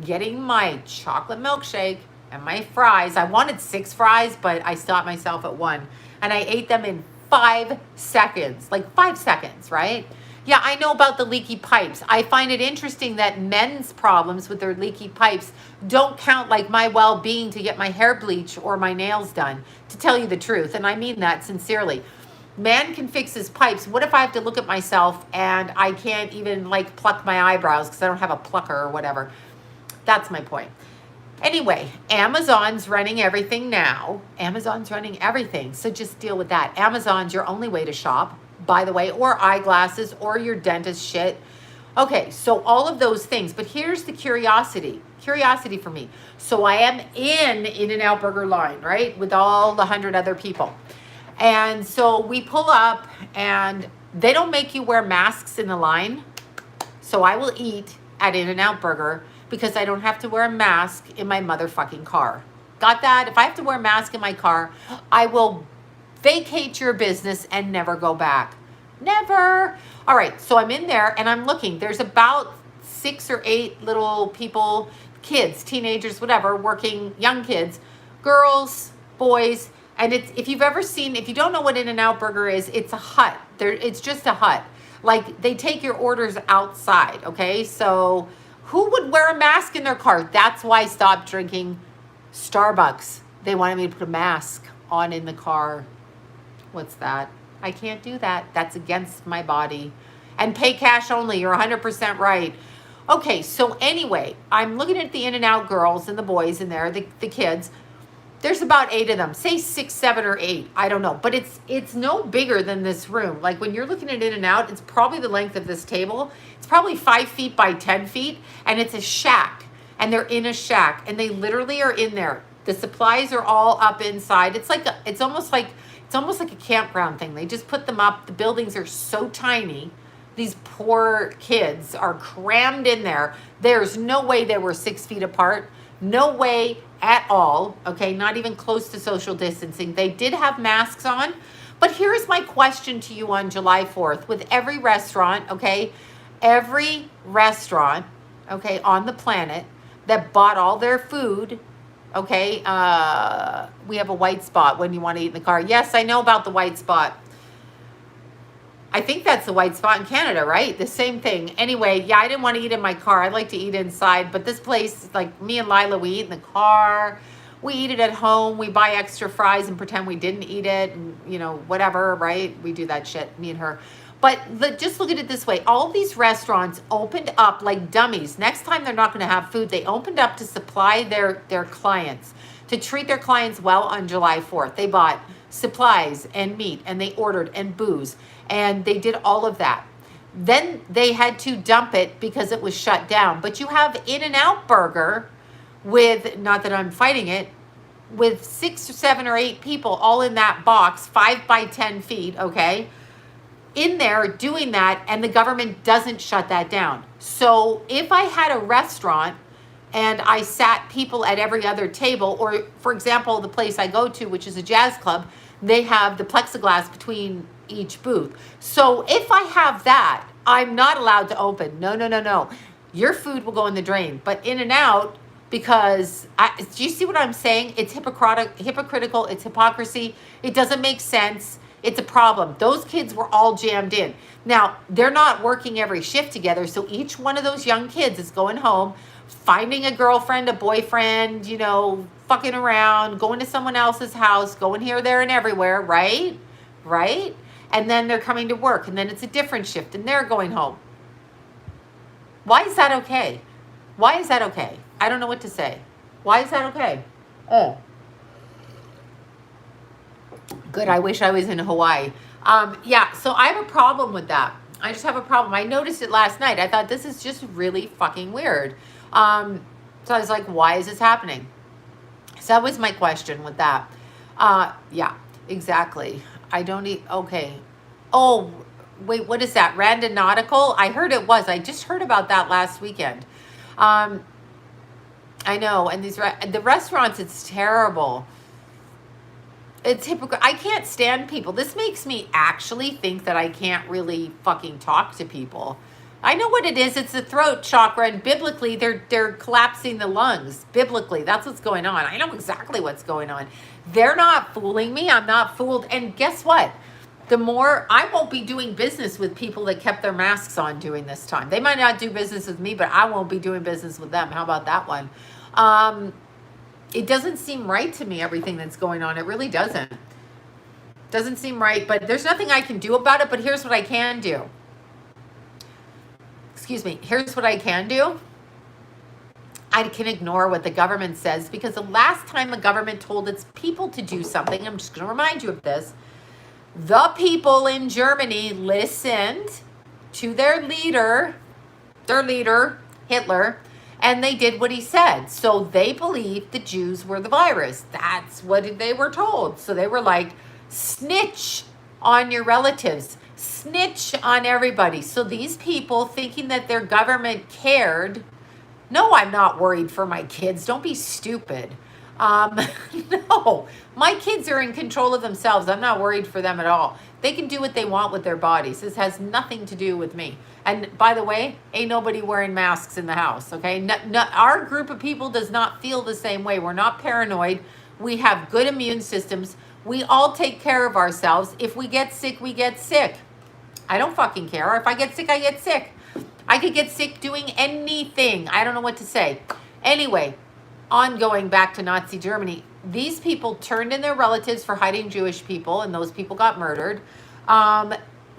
getting my chocolate milkshake and my fries, I wanted 6 fries, but I stopped myself at 1. And I ate them in 5 seconds, like 5 seconds, right? Yeah, I know about the leaky pipes. I find it interesting that men's problems with their leaky pipes don't count like my well-being to get my hair bleached or my nails done, to tell you the truth. And I mean that sincerely. Man can fix his pipes. What if I have to look at myself and I can't even like pluck my eyebrows because I don't have a plucker or whatever? That's my point. Anyway, Amazon's running everything now. Amazon's running everything. So just deal with that. Amazon's your only way to shop, by the way, or eyeglasses or your dentist shit. Okay, so all of those things. But here's the curiosity for me. So I am in In-N-Out Burger line, right? With all the 100 other people. And so we pull up and they don't make you wear masks in the line. So I will eat at In-N-Out Burger because I don't have to wear a mask in my motherfucking car. Got that? If I have to wear a mask in my car, I will vacate your business and never go back. Never. All right, so I'm in there and I'm looking. There's about 6 or 8 little people, kids, teenagers, whatever, working, young kids, girls, boys. And it's, if you've ever seen, if you don't know what In-N-Out Burger is, it's a hut. It's just a hut. Like they take your orders outside, okay? So who would wear a mask in their car? That's why I stopped drinking Starbucks. They wanted me to put a mask on in the car. What's that? I can't do that. That's against my body. And pay cash only. You're 100% right. Okay, so anyway, I'm looking at the In-N-Out girls and the boys in there, the kids. There's about 8 of them, say 6, 7, or 8. I don't know, but it's no bigger than this room. Like when you're looking at In-N-Out, it's probably the length of this table. It's probably 5 feet by 10 feet, and it's a shack. And they're in a shack, and they literally are in there. The supplies are all up inside. It's almost like a campground thing. They just put them up. The buildings are so tiny. These poor kids are crammed in there. There's no way they were 6 feet apart. No way at all, okay, not even close to social distancing. They did have masks on, but here's my question to you on July 4th. With every restaurant, okay, on the planet that bought all their food, okay, we have a white spot when you want to eat in the car. Yes, I know about the white spot. I think that's the white spot in Canada, right? The same thing. Anyway, yeah, I didn't want to eat in my car. I like to eat inside, but this place, like me and Lila, we eat in the car. We eat it at home. We buy extra fries and pretend we didn't eat it and, you know, whatever, right? We do that shit, me and her. But just look at it this way. All these restaurants opened up like dummies. Next time they're not going to have food. They opened up to supply their clients, to treat their clients well on July 4th. They bought supplies and meat and they ordered and booze and they did all of that. Then they had to dump it because it was shut down. But you have In-N-Out Burger with, not that I'm fighting it, with 6 or 7 or 8 people all in that box, 5 by 10 feet, okay, in there doing that, and the government doesn't shut that down. So if I had a restaurant and I sat people at every other table, or for example, the place I go to, which is a jazz club, they have the plexiglass between each booth. So if I have that, I'm not allowed to open. No. Your food will go in the drain. But In-N-Out, because, do you see what I'm saying? It's hypocritical, it's hypocrisy. It doesn't make sense. It's a problem. Those kids were all jammed in. Now, they're not working every shift together, so each one of those young kids is going home, finding a girlfriend, a boyfriend, you know, fucking around, going to someone else's house, going here, there, and everywhere, right? Right? And then they're coming to work, and then it's a different shift, and they're going home. Why is that okay? Why is that okay? I don't know what to say. Why is that okay? Oh. Good, I wish I was in Hawaii. Yeah, so I have a problem with that. I just have a problem. I noticed it last night. I thought, this is just really fucking weird. So I was like, why is this happening? So that was my question with that. Yeah, exactly. I don't need, okay. Oh, wait, what is that? Randonautical? I heard it was. I just heard about that last weekend. I know, and the restaurants, it's terrible. It's hypocrite. I can't stand people. This makes me actually think that I can't really fucking talk to people. I know what it is. It's the throat chakra, and biblically, they're collapsing the lungs. Biblically, that's what's going on. I know exactly what's going on. They're not fooling me. I'm not fooled. And guess what? The more, I won't be doing business with people that kept their masks on during this time. They might not do business with me, but I won't be doing business with them. How about that one? It doesn't seem right to me, everything that's going on. It really doesn't. Doesn't seem right, but there's nothing I can do about it. But here's what I can do. Excuse me. Here's what I can do. I can ignore what the government says, because the last time the government told its people to do something, I'm just going to remind you of this. The people in Germany listened to their leader, Hitler, and they did what he said. So they believed the Jews were the virus. That's what they were told. So they were like, snitch on your relatives, snitch on everybody. So these people, thinking that their government cared, no, I'm not worried for my kids. Don't be stupid. No, my kids are in control of themselves. I'm not worried for them at all. They can do what they want with their bodies. This has nothing to do with me. And by the way, ain't nobody wearing masks in the house, okay? Our group of people does not feel the same way. We're not paranoid. We have good immune systems. We all take care of ourselves. If we get sick, we get sick. I don't fucking care. If I get sick, I get sick. I could get sick doing anything. I don't know what to say. Anyway, ongoing back to Nazi Germany, these people turned in their relatives for hiding Jewish people, and those people got murdered.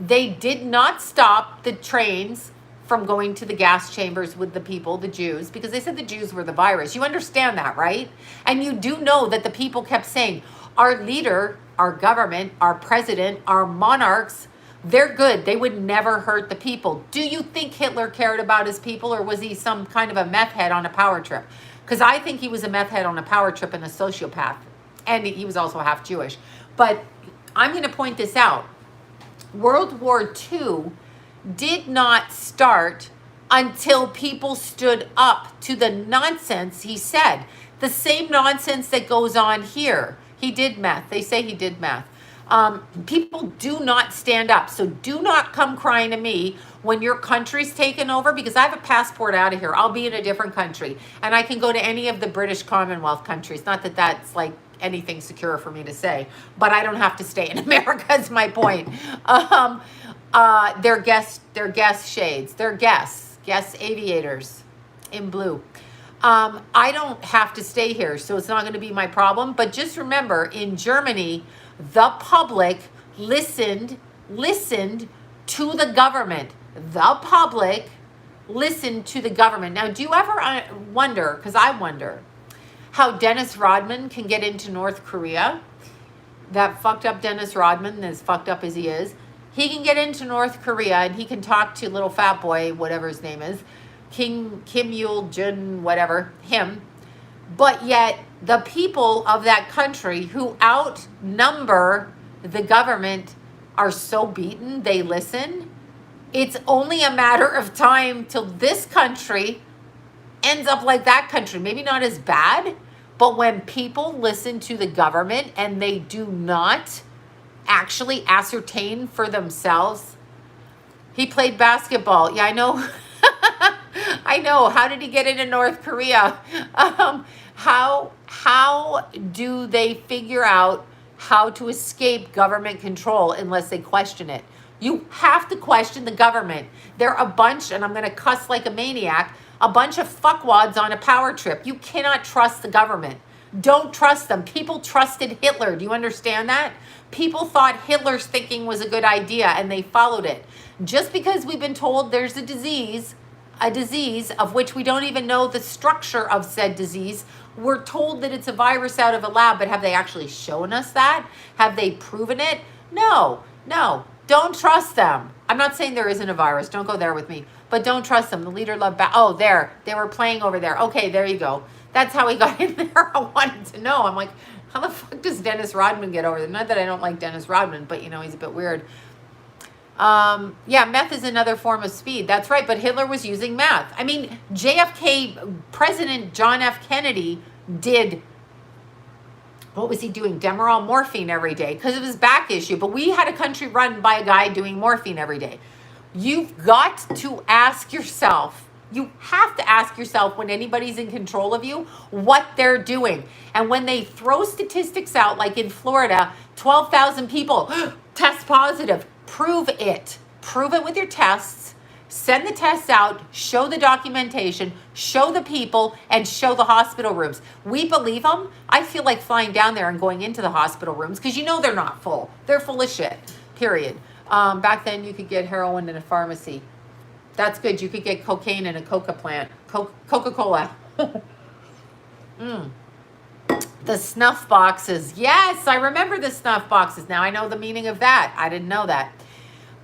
They did not stop the trains from going to the gas chambers with the people, the Jews, because they said the Jews were the virus. You understand that, right? And you do know that the people kept saying, our leader, our government, our president, our monarchs, they're good. They would never hurt the people. Do you think Hitler cared about his people, or was he some kind of a meth head on a power trip? Because I think he was a meth head on a power trip and a sociopath. And he was also half Jewish. But I'm going to point this out. World War II did not start until people stood up to the nonsense he said. The same nonsense that goes on here. He did meth. They say he did meth. People do not stand up. So do not come crying to me when your country's taken over, because I have a passport out of here. I'll be in a different country, and I can go to any of the British Commonwealth countries. Not that that's like anything secure for me to say, but I don't have to stay in America is my point. They're guest shades. They're guest aviators in blue. I don't have to stay here, so it's not going to be my problem. But just remember, in Germany, the public listened to the government. The public listened to the government. Now, do you ever wonder, because I wonder, how Dennis Rodman can get into North Korea? That fucked up Dennis Rodman, as fucked up as he is, he can get into North Korea and he can talk to little fat boy, whatever his name is, Kim Il-jung, whatever, him. But yet the people of that country who outnumber the government are so beaten, they listen. It's only a matter of time till this country ends up like that country. Maybe not as bad, but when people listen to the government and they do not actually ascertain for themselves. He played basketball. Yeah, I know. I know. How did he get into North Korea? How do they figure out how to escape government control unless they question it. You have to question the government. They're a bunch, and I'm going to cuss like a maniac, a bunch of fuckwads on a power trip. You cannot trust the government. Don't trust them. People trusted Hitler. Do you understand that? People thought Hitler's thinking was a good idea, and they followed it. Just because we've been told there's a disease of which we don't even know the structure of said disease, we're told that it's a virus out of a lab, but have they actually shown us that? Have they proven it? No. Don't trust them. I'm not saying there isn't a virus. Don't go there with me. But don't trust them. The leader loved there. They were playing over there. Okay, there you go. That's how he got in there. I wanted to know. I'm like, how the fuck does Dennis Rodman get over there? Not that I don't like Dennis Rodman, but he's a bit weird. Yeah, meth is another form of speed. That's right, but Hitler was using meth. I mean, JFK, President John F. Kennedy did, what was he doing? Demerol, morphine every day because of his back issue. But we had a country run by a guy doing morphine every day. You've got to ask yourself, you have to ask yourself when anybody's in control of you, what they're doing. And when they throw statistics out, like in Florida, 12,000 people test positive, prove it. Prove it with your tests. Send the tests out, show the documentation, show the people, and show the hospital rooms. We believe them. I feel like flying down there and going into the hospital rooms because they're not full. They're full of shit, period. Back then, you could get heroin in a pharmacy. That's good. You could get cocaine in a coca plant. Coca-Cola. The snuff boxes. Yes, I remember the snuff boxes. Now I know the meaning of that. I didn't know that.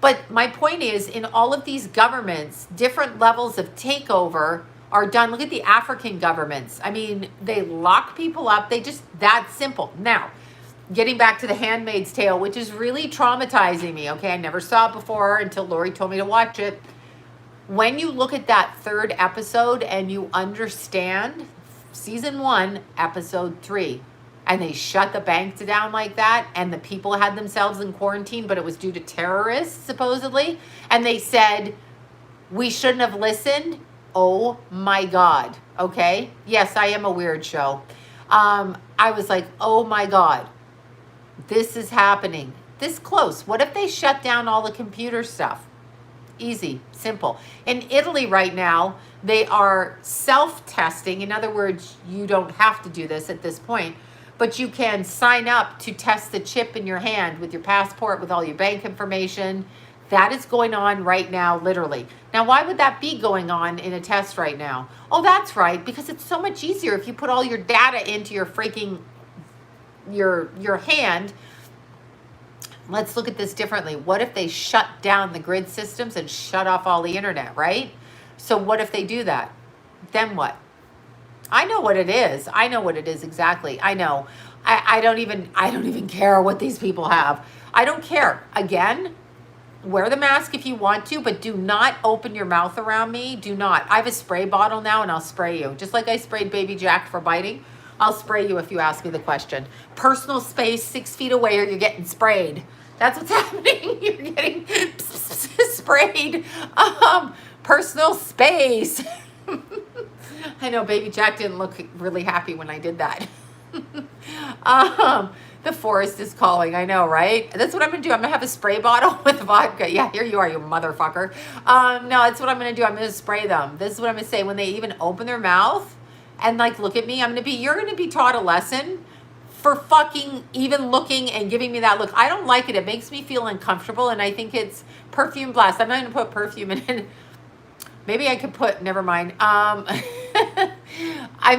But my point is, in all of these governments, different levels of takeover are done. Look at the African governments. I mean, they lock people up. They just, that simple. Now, getting back to The Handmaid's Tale, which is really traumatizing me. Okay, I never saw it before until Lori told me to watch it. When you look at that third episode and you understand season 1, episode 3, and they shut the banks down like that, and the people had themselves in quarantine, but it was due to terrorists, supposedly, and they said, we shouldn't have listened. Oh my God. Okay? Yes, I am a weird show. I was like, oh my God, this is happening. This close. What if they shut down all the computer stuff? Easy, simple. In Italy right now, they are self-testing. In other words, you don't have to do this at this point, but you can sign up to test the chip in your hand with your passport, with all your bank information. That is going on right now, literally. Now, why would that be going on in a test right now? Oh, that's right, because it's so much easier if you put all your data into your freaking, your hand. Let's look at this differently. What if they shut down the grid systems and shut off all the internet, right? So what if they do that? Then what? I know what it is. I know what it is exactly. I know. I don't even care what these people have. I don't care. Again, wear the mask if you want to, but do not open your mouth around me. Do not. I have a spray bottle now and I'll spray you. Just like I sprayed Baby Jack for biting, I'll spray you if you ask me the question. Personal space 6 feet away or you're getting sprayed. That's what's happening. You're getting sprayed. Personal space. I know Baby Jack didn't look really happy when I did that. The forest is calling. I know, right? That's what I'm going to do. I'm going to have a spray bottle with vodka. Yeah, here you are, you motherfucker. No, that's what I'm going to do. I'm going to spray them. This is what I'm going to say. When they even open their mouth and like look at me, you're going to be taught a lesson for fucking even looking and giving me that look. I don't like it. It makes me feel uncomfortable, and I think it's perfume blast. I'm not going to put perfume in it. Maybe I could put, never mind. I'm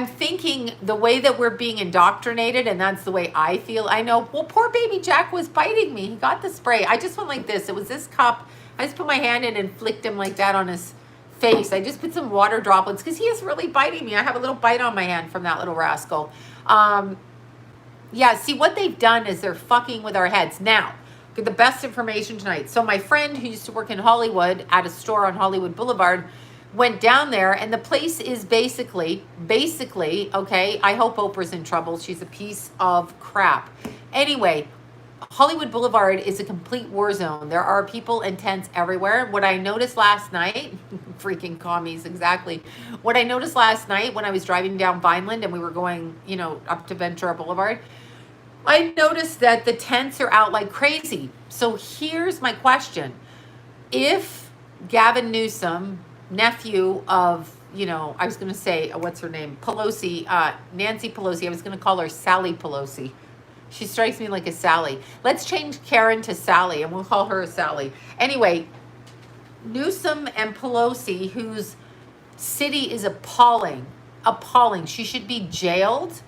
thinking the way that we're being indoctrinated, and that's the way I feel. I know, well, poor Baby Jack was biting me. He got the spray. I just went like this. It was this cup. I just put my hand in and flicked him like that on his face. I just put some water droplets because he is really biting me. I have a little bite on my hand from that little rascal. Yeah, see, what they've done is they're fucking with our heads. Now, get the best information tonight. So my friend who used to work in Hollywood at a store on Hollywood Boulevard went down there, and the place is basically, okay, I hope Oprah's in trouble. She's a piece of crap. Anyway, Hollywood Boulevard is a complete war zone. There are people and tents everywhere. What I noticed last night, freaking commies, exactly. What I noticed last night when I was driving down Vineland and we were going, up to Ventura Boulevard, I noticed that the tents are out like crazy. So here's my question. If Gavin Newsom, nephew of, I was going to say, what's her name? Pelosi, Nancy Pelosi, I was going to call her Sally Pelosi. She strikes me like a Sally. Let's change Karen to Sally and we'll call her a Sally. Anyway, Newsom and Pelosi, whose city is appalling, appalling. She should be jailed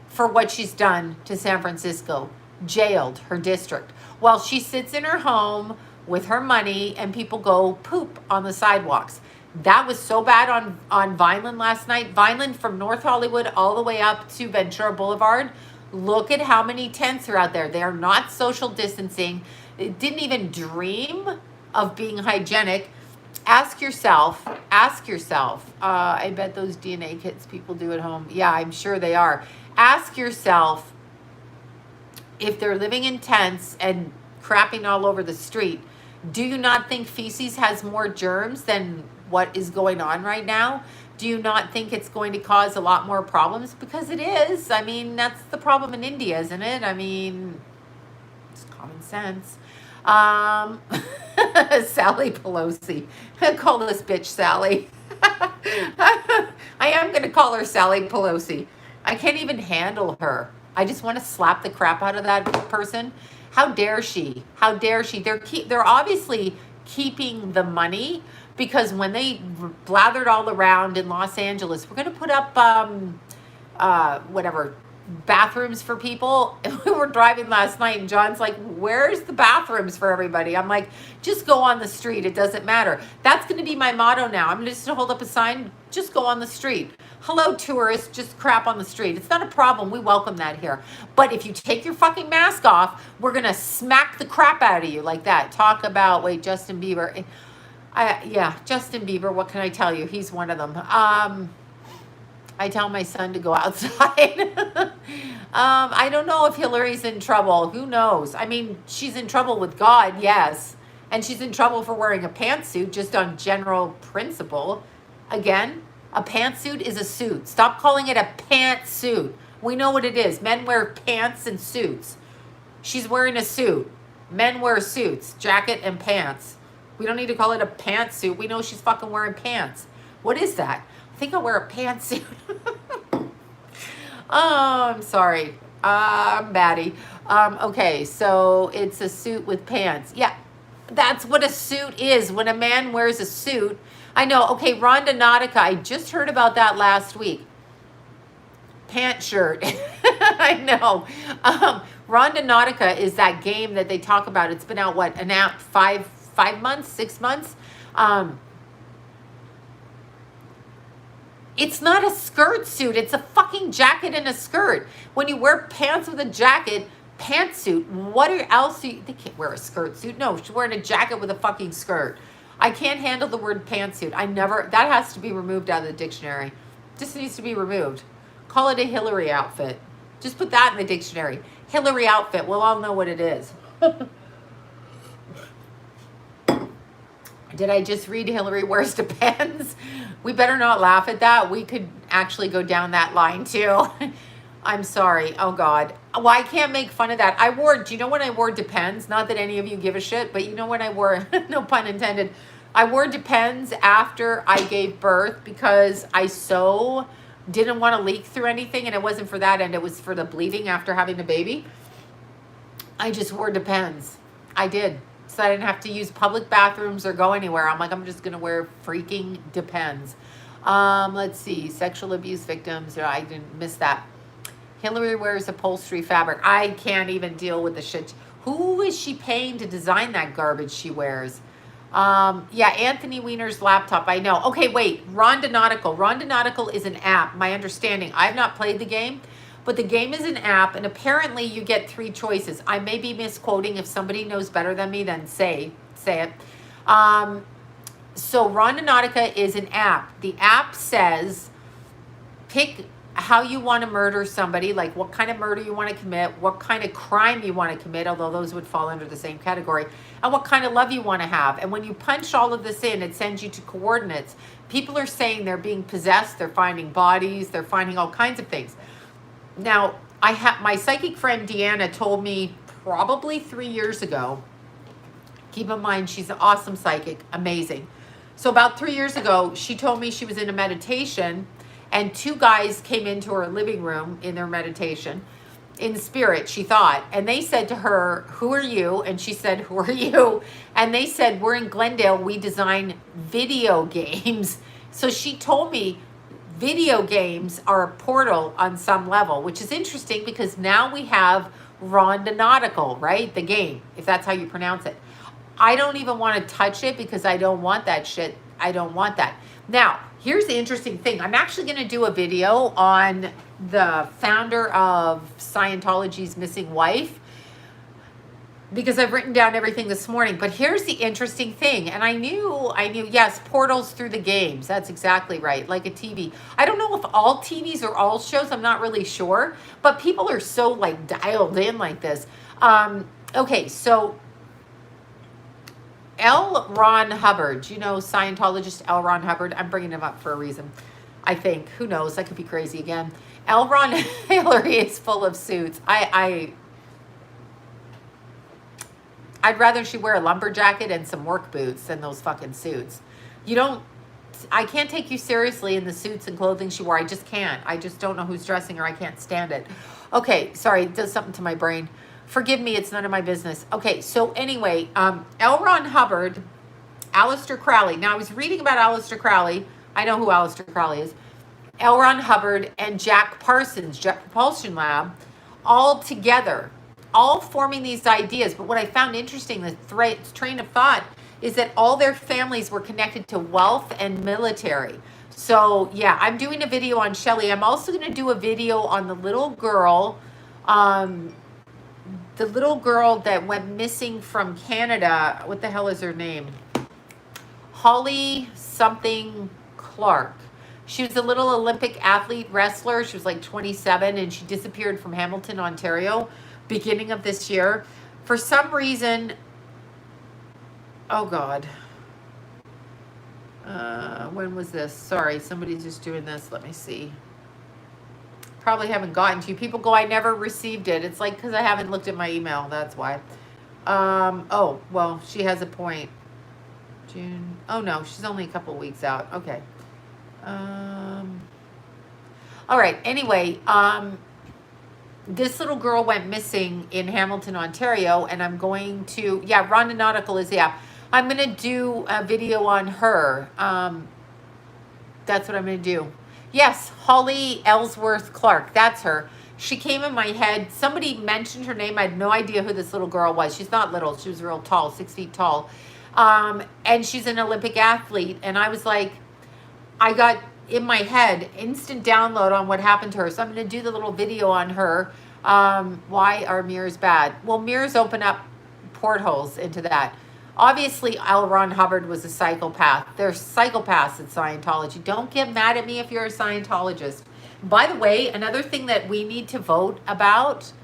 for what she's done to San Francisco, jailed her district. While she sits in her home with her money and people go poop on the sidewalks. That was so bad on Vineland last night. Vineland from North Hollywood all the way up to Ventura Boulevard. Look at how many tents are out there. They are not social distancing. They didn't even dream of being hygienic. Ask yourself, I bet those DNA kits people do at home. Yeah, I'm sure they are. Ask yourself if they're living in tents and crapping all over the street, do you not think feces has more germs than what is going on right now? Do you not think it's going to cause a lot more problems? Because it is. I mean, that's the problem in India, isn't it? I mean, it's common sense. Sally Pelosi. Call this bitch Sally. I am going to call her Sally Pelosi. I can't even handle her. I just want to slap the crap out of that person. How dare she? How dare she? They're obviously keeping the money because when they blathered all around in Los Angeles, we're going to put up whatever bathrooms for people. We were driving last night and John's like, where's the bathrooms for everybody? I'm like, just go on the street. It doesn't matter. That's going to be my motto now. I'm just going to hold up a sign, just go on the street. Hello, tourists, just crap on the street. It's not a problem. We welcome that here. But if you take your fucking mask off, we're going to smack the crap out of you like that. Talk about, Justin Bieber. Yeah, Justin Bieber, what can I tell you? He's one of them. I tell my son to go outside. I don't know if Hillary's in trouble. Who knows? I mean, she's in trouble with God, yes. And she's in trouble for wearing a pantsuit just on general principle. Again, a pantsuit is a suit. Stop calling it a pantsuit. We know what it is. Men wear pants and suits. She's wearing a suit. Men wear suits, jacket and pants. We don't need to call it a pantsuit. We know she's fucking wearing pants. What is that? I think I'll wear a pantsuit. Oh, I'm sorry. I'm batty. Okay, so it's a suit with pants. Yeah, that's what a suit is. When a man wears a suit. I know. Okay, Rhonda Nautica. I just heard about that last week. Pant shirt. I know. Rhonda Nautica is that game that they talk about. It's been out, what, an app 5 months, 6 months? It's not a skirt suit. It's a fucking jacket and a skirt. When you wear pants with a jacket, pantsuit, what else they can't wear a skirt suit. No, she's wearing a jacket with a fucking skirt. I can't handle the word pantsuit. That has to be removed out of the dictionary. Just needs to be removed. Call it a Hillary outfit. Just put that in the dictionary. Hillary outfit. We'll all know what it is. Did I just read Hillary wears Depends? We better not laugh at that. We could actually go down that line too. I'm sorry. Oh God. Well, I can't make fun of that. Do you know when I wore Depends? Not that any of you give a shit, but you know when I wore, no pun intended, I wore Depends after I gave birth because I so didn't want to leak through anything, and it wasn't for that end. It was for the bleeding after having the baby. I just wore Depends. I did. So I didn't have to use public bathrooms or go anywhere. I'm like, I'm just going to wear freaking Depends. Let's see. Sexual abuse victims. I didn't miss that. Hillary wears upholstery fabric. I can't even deal with the shit. Who is she paying to design that garbage she wears? Yeah, Anthony Weiner's laptop. I know. Okay, wait. Rhonda Nautical. Rhonda Nautical is an app. My understanding. I've not played the game. But the game is an app, and apparently you get 3 choices. I may be misquoting. If somebody knows better than me, then say it. So Rondonautica is an app. The app says, pick how you want to murder somebody, like what kind of murder you want to commit, what kind of crime you want to commit, although those would fall under the same category, and what kind of love you want to have. And when you punch all of this in, it sends you to coordinates. People are saying they're being possessed, they're finding bodies, they're finding all kinds of things. Now, I have my psychic friend Deanna told me probably 3 years ago. Keep in mind, she's an awesome psychic, amazing. So about 3 years ago, she told me she was in a meditation, and two guys came into her living room in their meditation, in spirit, she thought, and they said to her, "Who are you?" And she said, "Who are you?" And they said, "We're in Glendale. We design video games." So she told me video games are a portal on some level, which is interesting because now we have Rondonautical, right? The game, if that's how you pronounce it. I don't even want to touch it because I don't want that shit. I don't want that. Now, here's the interesting thing. I'm actually going to do a video on the founder of Scientology's missing wife because I've written down everything this morning. But here's the interesting thing. And I knew, yes, portals through the games. That's exactly right. Like a TV. I don't know if all TVs or all shows. I'm not really sure. But people are so like dialed in like this. Okay, so L. Ron Hubbard, you know, Scientologist L. Ron Hubbard. I'm bringing him up for a reason, I think. Who knows? I could be crazy again. L. Ron Hillary is full of suits. I'd rather she wear a lumber jacket and some work boots than those fucking suits. I can't take you seriously in the suits and clothing she wore. I just can't. I just don't know who's dressing her. I can't stand it. Okay, sorry, it does something to my brain. Forgive me, it's none of my business. Okay, so anyway, L. Ron Hubbard, Aleister Crowley. Now, I was reading about Aleister Crowley. I know who Aleister Crowley is. L. Ron Hubbard and Jack Parsons, Jet Propulsion Lab, all together, all forming these ideas. But what I found interesting, the train of thought, is that all their families were connected to wealth and military. So, yeah, I'm doing a video on Shelley. I'm also going to do a video on the little girl, that went missing from Canada. What the hell is her name? Holly something Clark. She was a little Olympic athlete wrestler. She was like 27 and she disappeared from Hamilton, Ontario, beginning of this year. For some reason, oh God. When was this? Sorry, somebody's just doing this. Let me see. Probably haven't gotten to you. People go, I never received it. It's like, because I haven't looked at my email. That's why. Oh, well, she has a point. June. Oh, no, she's only a couple weeks out. Okay. All right. Anyway, this little girl went missing in Hamilton, Ontario, and I'm going to, yeah, Rondonautical is the app. I'm going to do a video on her. That's what I'm going to do. Yes, Holly Ellsworth Clark. That's her. She came in my head. Somebody mentioned her name. I had no idea who this little girl was. She's not little. She was real tall, 6 feet tall. And she's an Olympic athlete. And I was like, I got in my head, instant download on what happened to her. So I'm going to do the little video on her. Why are mirrors bad? Well, mirrors open up portholes into that. Obviously, L. Ron Hubbard was a psychopath. There's psychopaths at Scientology. Don't get mad at me if you're a Scientologist. By the way, another thing that we need to vote about,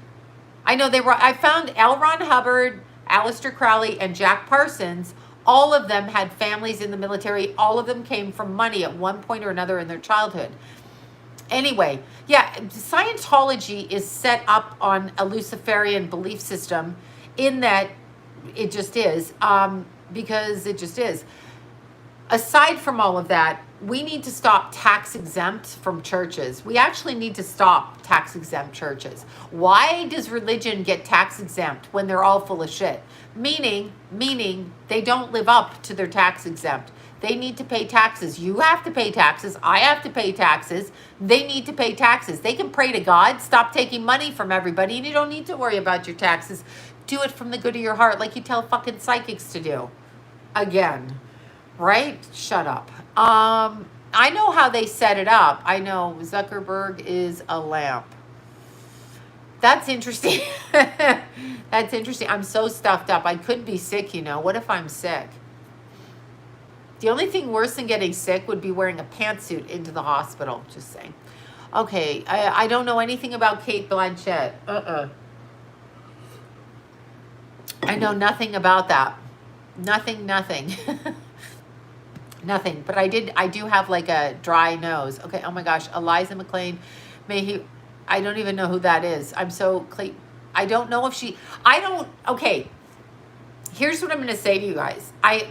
I found L. Ron Hubbard, Aleister Crowley, and Jack Parsons. All of them had families in the military. All of them came from money at one point or another in their childhood. Anyway, yeah, Scientology is set up on a Luciferian belief system in that it just is, because it just is. Aside from all of that, we need to stop tax exempt from churches. We actually need to stop tax exempt churches. Why does religion get tax exempt when they're all full of shit? Meaning they don't live up to their tax exempt. They need to pay taxes. You have to pay taxes. I have to pay taxes. They need to pay taxes. They can pray to God, stop taking money from everybody, and you don't need to worry about your taxes. Do it from the good of your heart like you tell fucking psychics to do. Again, right? Shut up. I know how they set it up. I know Zuckerberg is a lamp. That's interesting. That's interesting. I'm so stuffed up. I could be sick, you know. What if I'm sick? The only thing worse than getting sick would be wearing a pantsuit into the hospital. Just saying. Okay, I don't know anything about Cate Blanchett. I know nothing about that. Nothing. Nothing. But I do have like a dry nose. Okay, oh my gosh. Eliza McLean, may he, I don't even know who that is. I don't know if okay. Here's what I'm going to say to you guys. I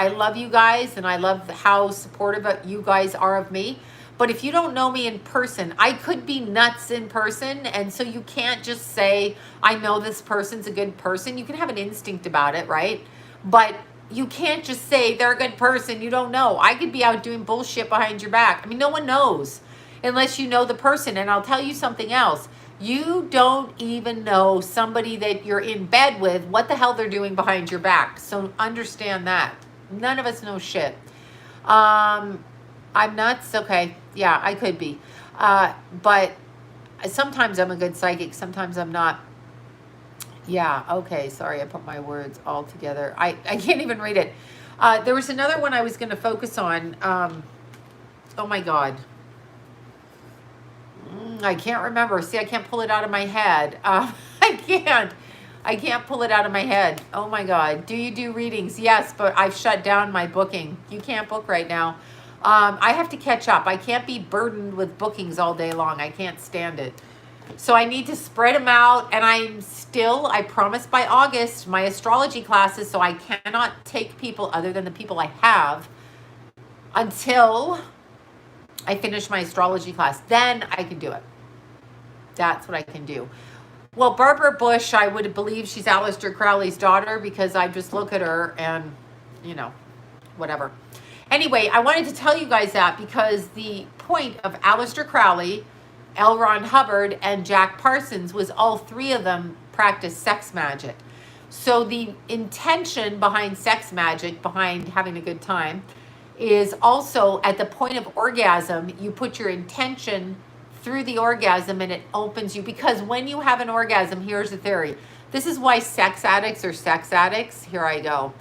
love you guys, and I love how supportive you guys are of me. But if you don't know me in person, I could be nuts in person. And so you can't just say, I know this person's a good person. You can have an instinct about it, right? But you can't just say they're a good person. You don't know. I could be out doing bullshit behind your back. I mean, no one knows unless you know the person. And I'll tell you something else. You don't even know somebody that you're in bed with, what the hell they're doing behind your back. So understand that. None of us know shit. I'm nuts. Okay. Yeah, I could be. But sometimes I'm a good psychic. Sometimes I'm not. Yeah. Okay. Sorry. I put my words all together. I can't even read it. There was another one I was going to focus on. Oh my God. I can't remember. See, I can't pull it out of my head. I can't pull it out of my head. Oh my God. Do you do readings? Yes, but I've shut down my booking. You can't book right now. I have to catch up. I can't be burdened with bookings all day long. I can't stand it. So I need to spread them out. And I promise by August, my astrology classes, so I cannot take people other than the people I have until I finish my astrology class. Then I can do it. That's what I can do. Well, Barbara Bush, I would believe she's Aleister Crowley's daughter because I just look at her and, whatever. Anyway, I wanted to tell you guys that because the point of Aleister Crowley, L. Ron Hubbard, and Jack Parsons was all three of them practiced sex magic. So the intention behind sex magic, behind having a good time, is also at the point of orgasm, you put your intention through the orgasm and it opens you. Because when you have an orgasm, here's the theory. This is why sex addicts are sex addicts. Here I go.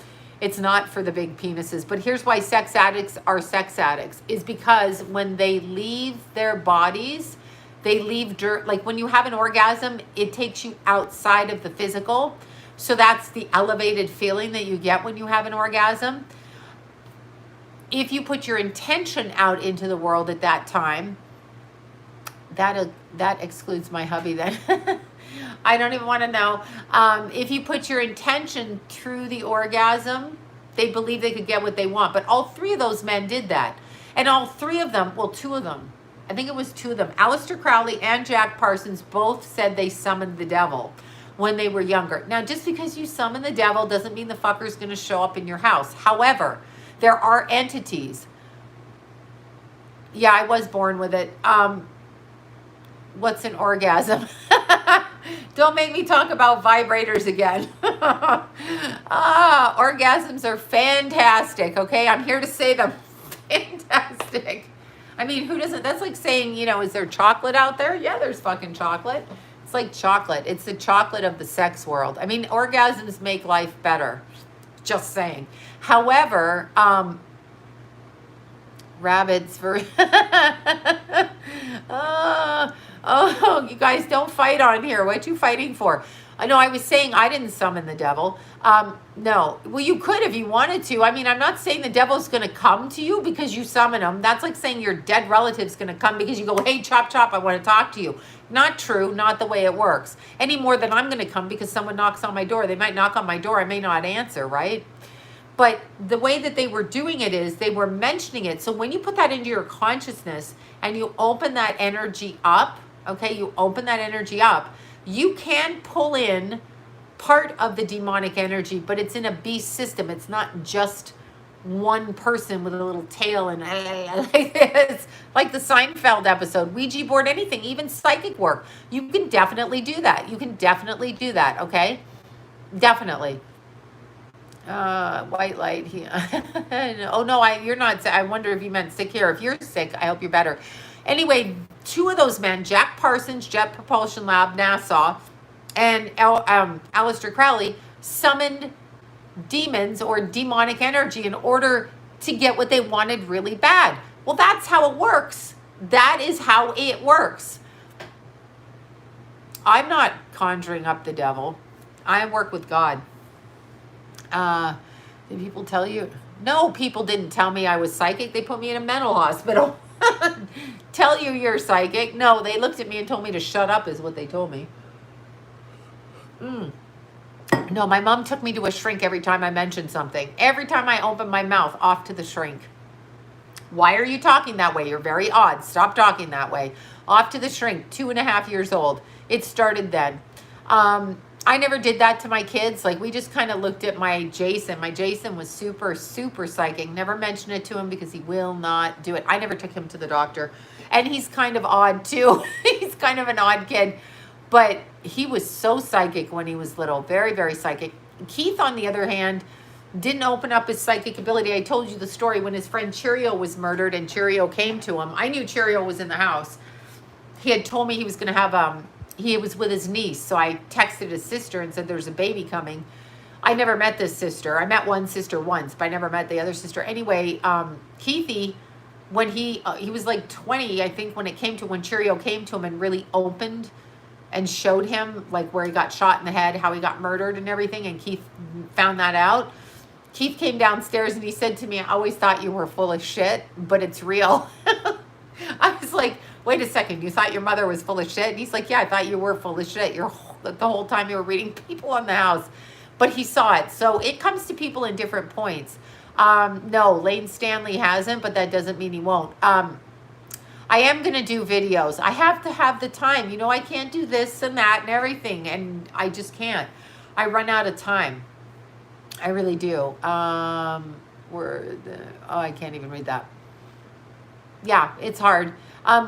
It's not for the big penises, but here's why sex addicts are sex addicts, is because when they leave their bodies, they leave dirt. Like when you have an orgasm, it takes you outside of the physical. So that's the elevated feeling that you get when you have an orgasm. If you put your intention out into the world at that time, that excludes my hubby then. I don't even want to know. If you put your intention through the orgasm, they believe they could get what they want. But all three of those men did that. And all three of them, well, two of them, I think it was two of them, Aleister Crowley and Jack Parsons both said they summoned the devil when they were younger. Now, just because you summon the devil doesn't mean the fucker's going to show up in your house. However, there are entities. Yeah, I was born with it. What's an orgasm? Don't make me talk about vibrators again. Orgasms are fantastic, okay? I'm here to say them. Fantastic. I mean, who doesn't? That's like saying, is there chocolate out there? Yeah, there's fucking chocolate. It's like chocolate. It's the chocolate of the sex world. I mean, orgasms make life better. Just saying. However, rabbits for... Oh, you guys don't fight on here. What you fighting for? I know I was saying I didn't summon the devil. No. Well, you could if you wanted to. I mean, I'm not saying the devil's going to come to you because you summon him. That's like saying your dead relative's going to come because you go, hey, chop, chop, I want to talk to you. Not true. Not the way it works. Any more than I'm going to come because someone knocks on my door. They might knock on my door. I may not answer, right? But the way that they were doing it is they were mentioning it. So when you put that into your consciousness and you open that energy up, okay, you open that energy up, you can pull in part of the demonic energy, but it's in a beast system. It's not just one person with a little tail and like this, like the Seinfeld episode, Ouija board, anything, even psychic work. You can definitely do that. You can definitely do that, okay? Definitely. White light. Oh no, you're not. I wonder if you meant sick here. If you're sick, I hope you're better. Anyway, two of those men, Jack Parsons, Jet Propulsion Lab, NASA, and Aleister Crowley, summoned demons or demonic energy in order to get what they wanted really bad. Well, that's how it works. That is how it works. I'm not conjuring up the devil. I work with God. Did people tell you? No, people didn't tell me I was psychic. They put me in a mental hospital. Tell you you're psychic. No, they looked at me and told me to shut up is what they told me. No, my mom took me to a shrink every time I mentioned something. Every time I open my mouth, off to the shrink. Why are you talking that way? You're very odd. Stop talking that way. Off to the shrink, 2.5 years old. It started then. I never did that to my kids. Like, we just kind of looked at my Jason. My Jason was super, super psychic. Never mention it to him because he will not do it. I never took him to the doctor. And he's kind of odd too. He's kind of an odd kid. But he was so psychic when he was little. Very, very psychic. Keith, on the other hand, didn't open up his psychic ability. I told you the story when his friend Cheerio was murdered and Cheerio came to him. I knew Cheerio was in the house. He had told me he was going to have, he was with his niece. So I texted his sister and said, there's a baby coming. I never met this sister. I met one sister once, but I never met the other sister. Anyway, Keithy, when he was like 20, I think, when Cheerio came to him and really opened and showed him like where he got shot in the head, how he got murdered and everything. And Keith found that out. Keith came downstairs and he said to me, I always thought you were full of shit, but it's real. I was like, wait a second, you thought your mother was full of shit? And he's like, yeah, I thought you were full of shit. The whole time you were reading people in the house. But he saw it. So it comes to people in different points. No, Lane Stanley hasn't, but that doesn't mean he won't. I am going to do videos. I have to have the time. You know, I can't do this and that and everything. And I just can't. I run out of time. I really do. I can't even read that. Yeah, it's hard.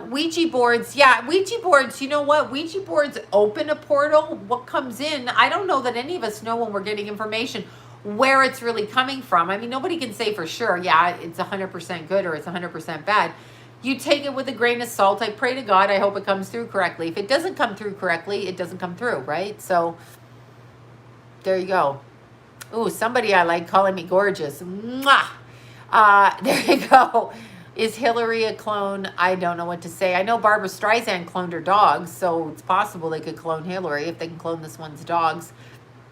Ouija boards. Yeah, Ouija boards. You know what? Ouija boards open a portal. What comes in? I don't know that any of us know when we're getting information where it's really coming from. I mean, nobody can say for sure, yeah, it's 100% good or it's 100% bad. You take it with a grain of salt. I pray to God. I hope it comes through correctly. If it doesn't come through correctly, it doesn't come through, right? So there you go. Ooh, somebody I like calling me gorgeous. Mwah! There you go. Is Hillary a clone? I don't know what to say. I know Barbara Streisand cloned her dogs, so it's possible they could clone Hillary if they can clone this one's dogs.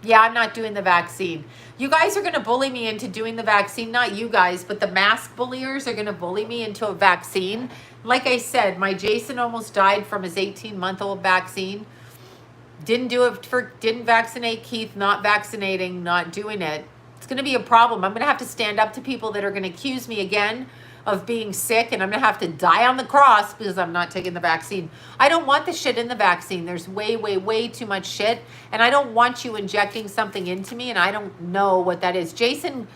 Yeah, I'm not doing the vaccine. You guys are going to bully me into doing the vaccine. Not you guys, but the mask bulliers are going to bully me into a vaccine. Like I said, my Jason almost died from his 18-month-old vaccine. Didn't vaccinate Keith, not vaccinating, not doing it. It's going to be a problem. I'm going to have to stand up to people that are going to accuse me again of being sick, and I'm going to have to die on the cross because I'm not taking the vaccine. I don't want the shit in the vaccine. There's way, way, way too much shit, and I don't want you injecting something into me, and I don't know what that is. Jason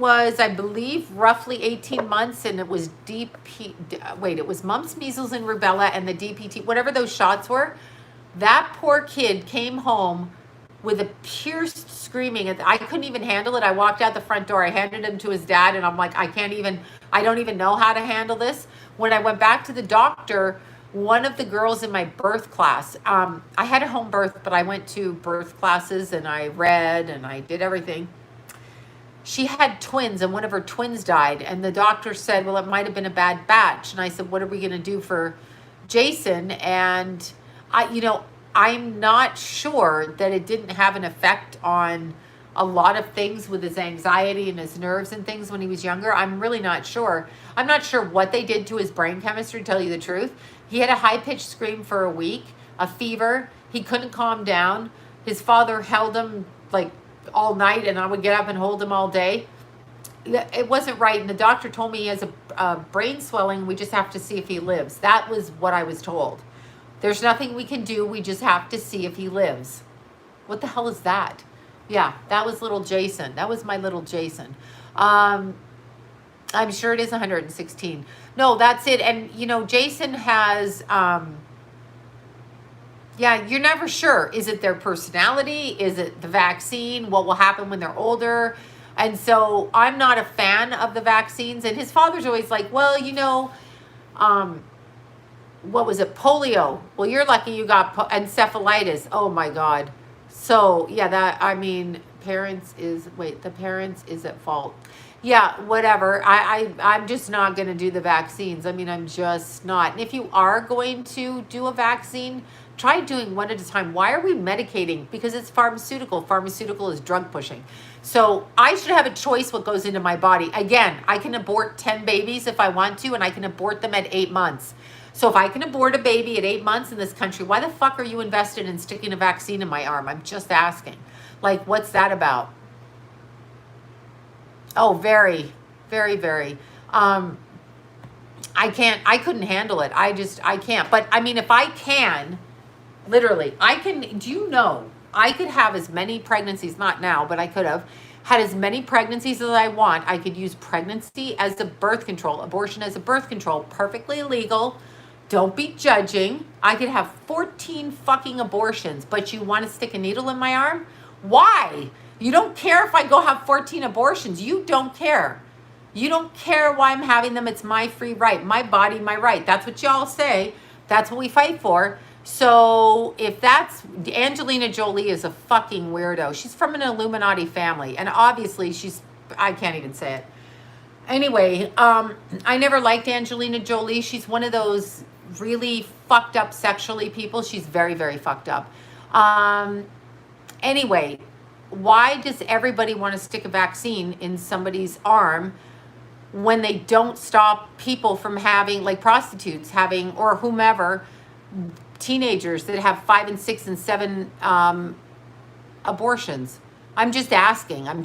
was, I believe, roughly 18 months, and it was it was mumps, measles, and rubella, and the DPT, whatever those shots were. That poor kid came home with a pierced screaming. I couldn't even handle it. I walked out the front door. I handed him to his dad, and I'm like, I don't even know how to handle this. When I went back to the doctor, one of the girls in my birth class, I had a home birth, but I went to birth classes, and I read, and I did everything. She had twins, and one of her twins died, and the doctor said, well, it might have been a bad batch. And I said, what are we going to do for Jason? And I'm not sure that it didn't have an effect on a lot of things with his anxiety and his nerves and things when he was younger. I'm really not sure. I'm not sure what they did to his brain chemistry, to tell you the truth. He had a high-pitched scream for a week, a fever. He couldn't calm down. His father held him like all night, and I would get up and hold him all day. It wasn't right, and the doctor told me he has a brain swelling. We just have to see if he lives. That was what I was told. There's nothing we can do. We just have to see if he lives. What the hell is that? Yeah, that was little Jason. That was my little Jason. I'm sure it is 116. No, that's it. And, Jason has, you're never sure. Is it their personality? Is it the vaccine? What will happen when they're older? And so I'm not a fan of the vaccines. And his father's always like, well, what was it? Polio. Well, you're lucky you got encephalitis. Oh my God. So yeah, the parents is at fault. Yeah, whatever. I'm just not going to do the vaccines. I'm just not. And if you are going to do a vaccine, Try doing one at a time. Why are we medicating? Because it's pharmaceutical. Pharmaceutical is drug pushing. So I should have a choice what goes into my body. Again, I can abort 10 babies if I want to, and I can abort them at 8 months. So if I can abort a baby at 8 months in this country, why the fuck are you invested in sticking a vaccine in my arm? I'm just asking. Like, what's that about? Oh, very, very, very. I couldn't handle it. I can't. But I mean, if I can, literally, I can, do you know, I could have as many pregnancies, not now, but I could have had as many pregnancies as I want. I could use pregnancy as a birth control, abortion as a birth control, perfectly illegal. Don't be judging. I could have 14 fucking abortions, but you want to stick a needle in my arm? Why? You don't care if I go have 14 abortions. You don't care. You don't care why I'm having them. It's my free right. My body, my right. That's what y'all say. That's what we fight for. So if that's, Angelina Jolie is a fucking weirdo. She's from an Illuminati family. And obviously I can't even say it. Anyway, I never liked Angelina Jolie. She's one of those really fucked up sexually people. She's very, very fucked up. Anyway, why does everybody want to stick a vaccine in somebody's arm when they don't stop people from having, like prostitutes having, or whomever, teenagers that have 5 and 6 and 7 abortions? I'm just asking. I'm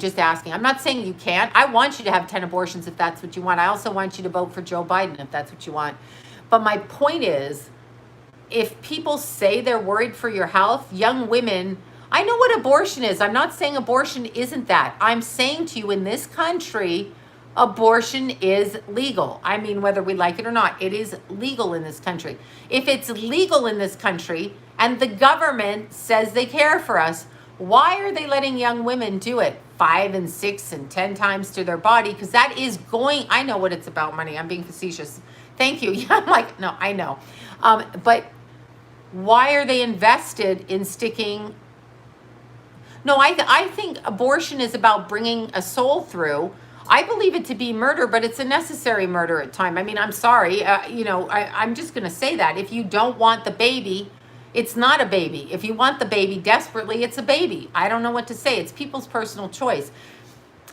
not saying you can't. I want you to have 10 abortions if that's what you want. I also want you to vote for Joe Biden if that's what you want. But my point is, if people say they're worried for your health, young women, I know what abortion is. I'm not saying abortion isn't that. I'm saying to you, in this country, abortion is legal. I mean, whether we like it or not, it is legal in this country. If it's legal in this country and the government says they care for us, why are they letting young women do it 5 and 6 and 10 times to their body? Because that is going, I know what it's about, money. I'm being facetious. Thank you. Yeah, I'm like, no, I know. But why are they invested in sticking? No, I think abortion is about bringing a soul through. I believe it to be murder, but it's a necessary murder at time. I mean, I'm sorry. I'm just going to say that. If you don't want the baby, it's not a baby. If you want the baby desperately, it's a baby. I don't know what to say. It's people's personal choice.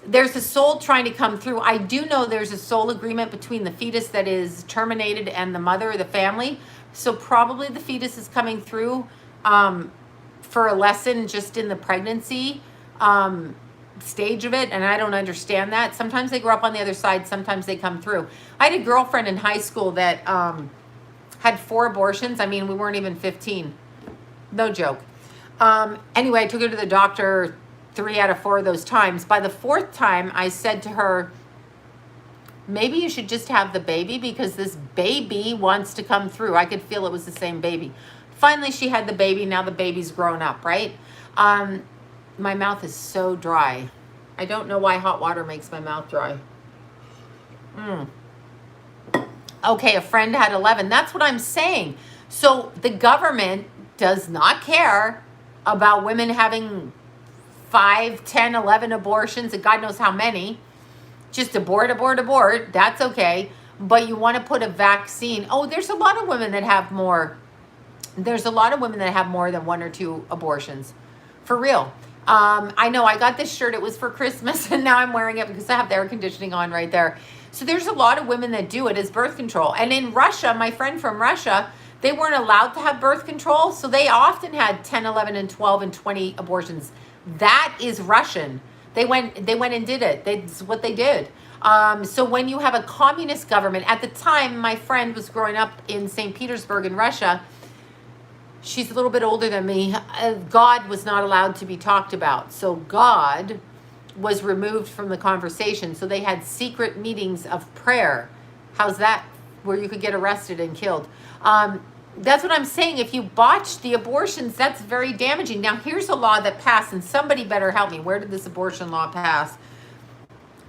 There's a soul trying to come through. I do know there's a soul agreement between the fetus that is terminated and the mother or the family. So probably the fetus is coming through for a lesson just in the pregnancy stage of it. And I don't understand that. Sometimes they grow up on the other side. Sometimes they come through. I had a girlfriend in high school that had 4 abortions. I mean, we weren't even 15. No joke. Anyway, I took her to the doctor 3 out of 4 of those times. By the 4th time, I said to her, maybe you should just have the baby because this baby wants to come through. I could feel it was the same baby. Finally, she had the baby. Now the baby's grown up, right? My mouth is so dry. I don't know why hot water makes my mouth dry. Okay, a friend had 11. That's what I'm saying. So the government does not care about women having 5, 10, 11 abortions, and God knows how many. Just abort. That's okay. But you want to put a vaccine. Oh, there's a lot of women that have more. There's a lot of women that have more than 1 or 2 abortions. For real. I know I got this shirt. It was for Christmas, and now I'm wearing it because I have the air conditioning on right there. So there's a lot of women that do it as birth control. And in Russia, my friend from Russia, they weren't allowed to have birth control. So they often had 10, 11, and 12 and 20 abortions. That is Russian. They went and did it. That's what they did. So when you have a communist government, at the time, my friend was growing up in St. Petersburg in Russia. She's a little bit older than me. God was not allowed to be talked about. So God was removed from the conversation. So they had secret meetings of prayer. How's that? Where you could get arrested and killed. That's what I'm saying. If you botch the abortions, that's very damaging. Now, here's a law that passed, and somebody better help me. Where did this abortion law pass?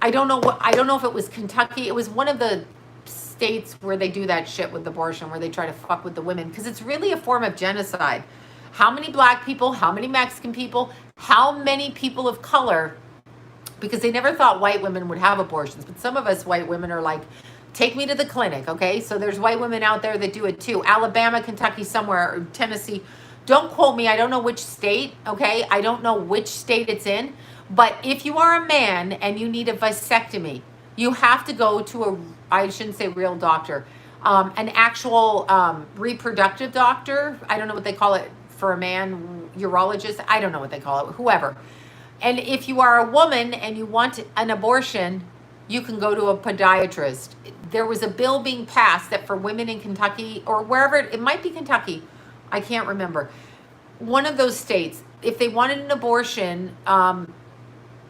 I don't know if it was Kentucky. It was one of the states where they do that shit with abortion, where they try to fuck with the women, because it's really a form of genocide. How many black people, how many Mexican people, how many people of color, because they never thought white women would have abortions, but some of us white women are like, take me to the clinic, okay? So there's white women out there that do it too. Alabama, Kentucky, somewhere, or Tennessee, Don't quote me. I don't know which state, okay? I don't know which state it's in. But if you are a man and you need a vasectomy, you have to go to I shouldn't say real doctor, an actual reproductive doctor. I don't know what they call it for a man, urologist. I don't know what they call it, whoever. And if you are a woman and you want an abortion, you can go to a podiatrist. There was a bill being passed that for women in Kentucky or wherever, it might be Kentucky, I can't remember, one of those states, if they wanted an abortion,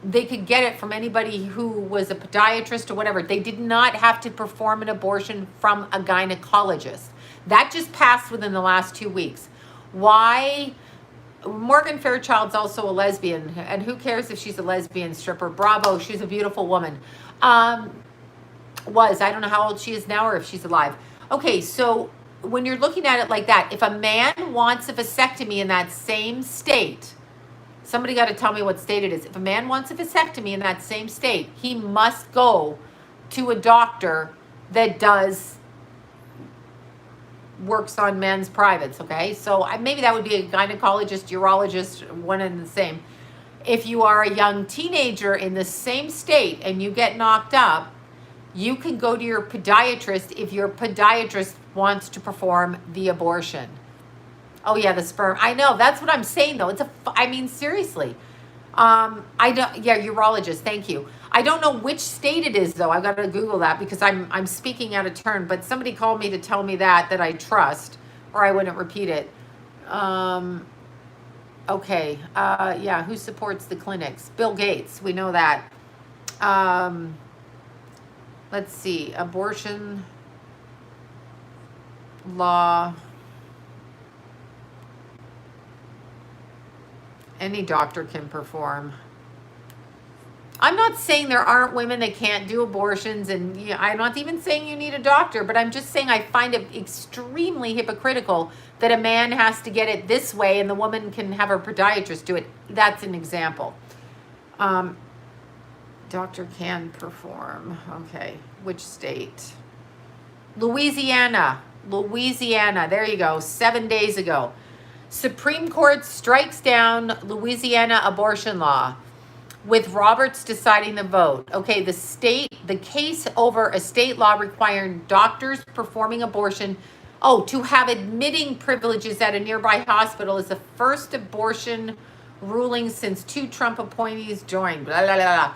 they could get it from anybody who was a podiatrist or whatever. They did not have to perform an abortion from a gynecologist. That just passed within the last 2 weeks. Why? Morgan Fairchild's also a lesbian, and who cares if she's a lesbian stripper? Bravo, she's a beautiful woman. I don't know how old she is now or if she's alive. Okay, so when you're looking at it like that, if a man wants a vasectomy in that same state, somebody got to tell me what state it is. If a man wants a vasectomy in that same state, he must go to a doctor that works on men's privates, okay? So maybe that would be a gynecologist, urologist, one and the same. If you are a young teenager in the same state and you get knocked up, you can go to your podiatrist if your podiatrist wants to perform the abortion. Oh yeah, the sperm. I know, that's what I'm saying though. Seriously. Urologist, thank you. I don't know which state it is though. I've got to Google that because I'm speaking out of turn, but somebody called me to tell me that I trust, or I wouldn't repeat it. Okay. Who supports the clinics? Bill Gates, we know that. Let's see, abortion law. Any doctor can perform. I'm not saying there aren't women that can't do abortions, and I'm not even saying you need a doctor, but I'm just saying I find it extremely hypocritical that a man has to get it this way and the woman can have her podiatrist do it. That's an example. Doctor can perform. Okay, which state? Louisiana. There you go, 7 days ago. Supreme Court strikes down Louisiana abortion law, with Roberts deciding the vote. Okay, the case over a state law requiring doctors performing abortion, to have admitting privileges at a nearby hospital is the first abortion ruling since 2 Trump appointees joined. Blah, blah, blah,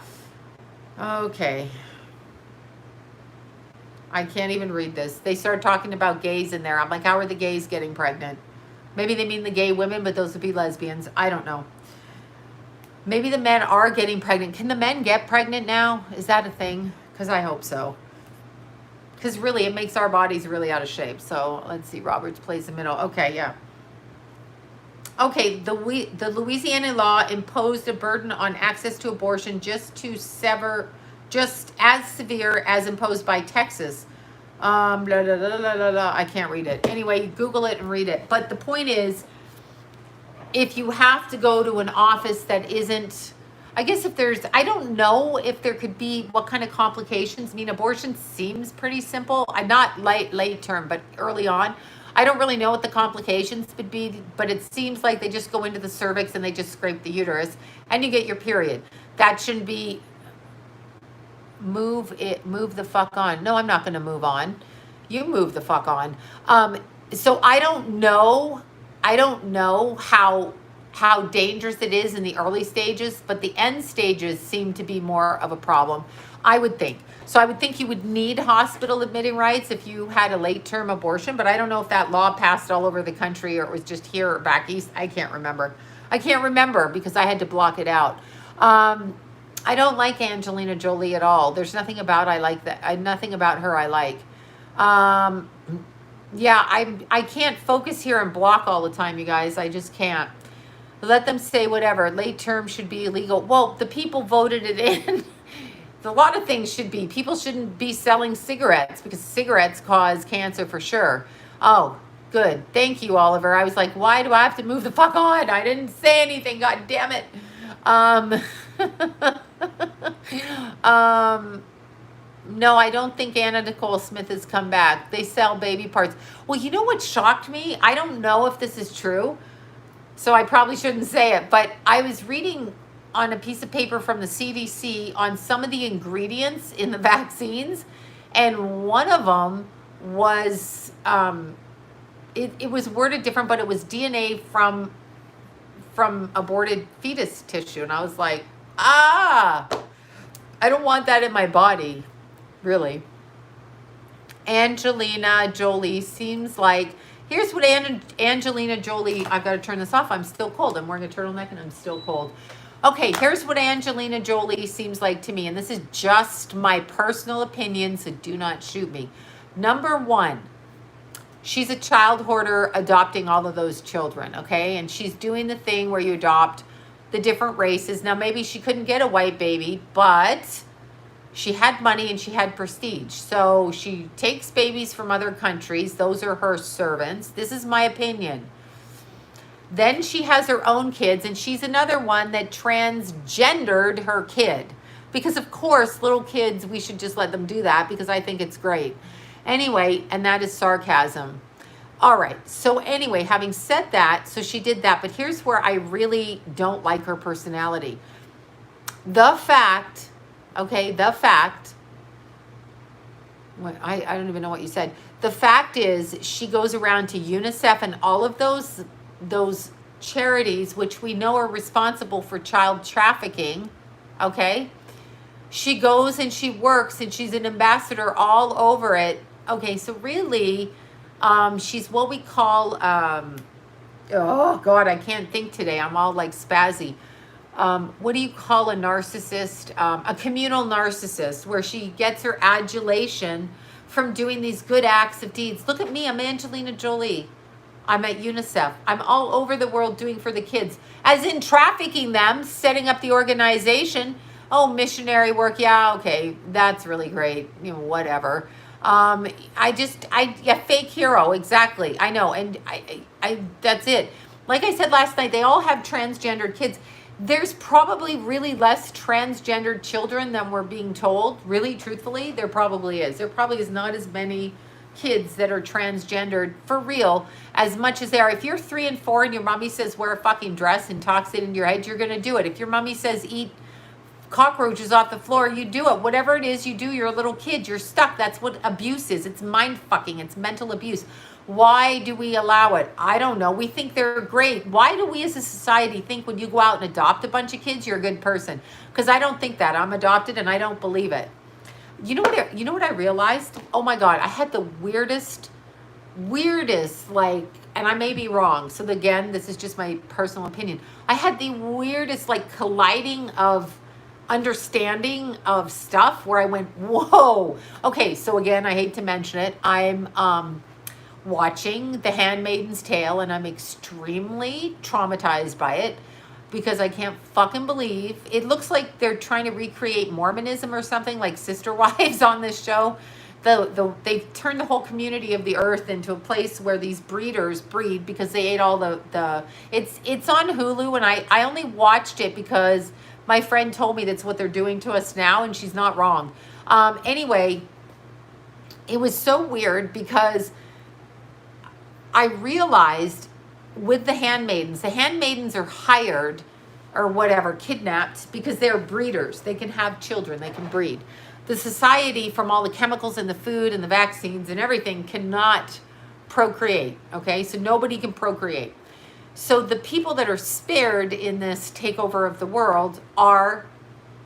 blah. Okay. I can't even read this. They started talking about gays in there. I'm like, how are the gays getting pregnant? Maybe they mean the gay women, but those would be lesbians. I don't know. Maybe the men are getting pregnant. Can the men get pregnant now? Is that a thing? Because I hope so. Because really, it makes our bodies really out of shape. So let's see. Roberts plays the middle. Okay, yeah. Okay, the Louisiana law imposed a burden on access to abortion just as severe as imposed by Texas. Blah, blah, blah, blah, blah, blah. I can't read it. Anyway, Google it and read it. But the point is, if you have to go to an office that isn't, I guess I don't know if there could be, what kind of complications. I mean, abortion seems pretty simple. I'm not late term, but early on. I don't really know what the complications would be, but it seems like they just go into the cervix and they just scrape the uterus and you get your period. That shouldn't be, move the fuck on. No, I'm not going to move on. You move the fuck on. So I don't know how dangerous it is in the early stages, but the end stages seem to be more of a problem, I would think. So I would think you would need hospital admitting rights if you had a late term abortion, but I don't know if that law passed all over the country or it was just here or back east. I can't remember because I had to block it out. I don't like Angelina Jolie at all. There's nothing about nothing about her I like. I can't focus here and block all the time, you guys. I just can't. Let them say whatever. Late term should be illegal. Well, the people voted it in. A lot of things should be. People shouldn't be selling cigarettes because cigarettes cause cancer for sure. Oh, good. Thank you, Oliver. I was like, why do I have to move the fuck on? I didn't say anything. God damn it. No, I don't think Anna Nicole Smith has come back. They sell baby parts. Well, you know what shocked me? I don't know if this is true, So I probably shouldn't say it, but I was reading on a piece of paper from the CDC on some of the ingredients in the vaccines, and one of them was it was worded different, but it was DNA from aborted fetus tissue, and I was like, I don't want that in my body, really. Angelina Jolie seems like, here's what Angelina Jolie, I've got to turn this off. I'm still cold. I'm wearing a turtleneck and I'm still cold. Okay, here's what Angelina Jolie seems like to me. And this is just my personal opinion, so do not shoot me. Number one, she's a child hoarder adopting all of those children, okay? And she's doing the thing where you adopt the different races. Now, maybe she couldn't get a white baby, but she had money and she had prestige. So she takes babies from other countries. Those are her servants. This is my opinion. Then she has her own kids, and she's another one that transgendered her kid. Because, of course, little kids, we should just let them do that because I think it's great. Anyway, and that is sarcasm. All right. So anyway, having said that, so she did that. But here's where I really don't like her personality. The fact, okay, the fact, I don't even know what you said. The fact is she goes around to UNICEF and all of those charities, which we know are responsible for child trafficking, okay? She goes and she works and she's an ambassador all over it. Okay, so really, she's what we call, oh God, I can't think today. I'm all like spazzy. What do you call a narcissist? A communal narcissist, where she gets her adulation from doing these good acts of deeds. Look at me, I'm Angelina Jolie. I'm at UNICEF. I'm all over the world doing for the kids, as in trafficking them, setting up the organization. Oh, missionary work. Yeah, okay. That's really great. You know, whatever. Yeah, fake hero. Exactly. I know. And that's it. Like I said last night, they all have transgendered kids. There's probably really less transgendered children than we're being told. Really, truthfully, there probably is. There probably is not as many kids that are transgendered for real as much as they are. If you're 3 and 4 and your mommy says wear a fucking dress and talks it into your head, you're going to do it. If your mommy says eat cockroaches off the floor, you do it. Whatever it is you do, you're a little kid. You're stuck. That's what abuse is. It's mind fucking. It's mental abuse. Why do we allow it? I don't know. We think they're great. Why do we as a society think when you go out and adopt a bunch of kids, you're a good person? Because I don't think that. I'm adopted and I don't believe it. You know what I realized? Oh my God, I had the weirdest, like, and I may be wrong. So again, this is just my personal opinion. I had the weirdest, like, colliding of understanding of stuff where I went, whoa. Okay, so again, I hate to mention it. I'm watching The Handmaid's Tale and I'm extremely traumatized by it. Because I can't fucking believe it looks like they're trying to recreate Mormonism or something, like Sister Wives on this show. They've turned the whole community of the earth into a place where these breeders breed because they ate all it's on Hulu, and I only watched it because my friend told me that's what they're doing to us now, and she's not wrong. Anyway, it was so weird because I realized with the handmaidens are hired or whatever, kidnapped because they're breeders. They can have children, they can breed. The society, from all the chemicals in the food and the vaccines and everything, cannot procreate, okay? So nobody can procreate. So the people that are spared in this takeover of the world are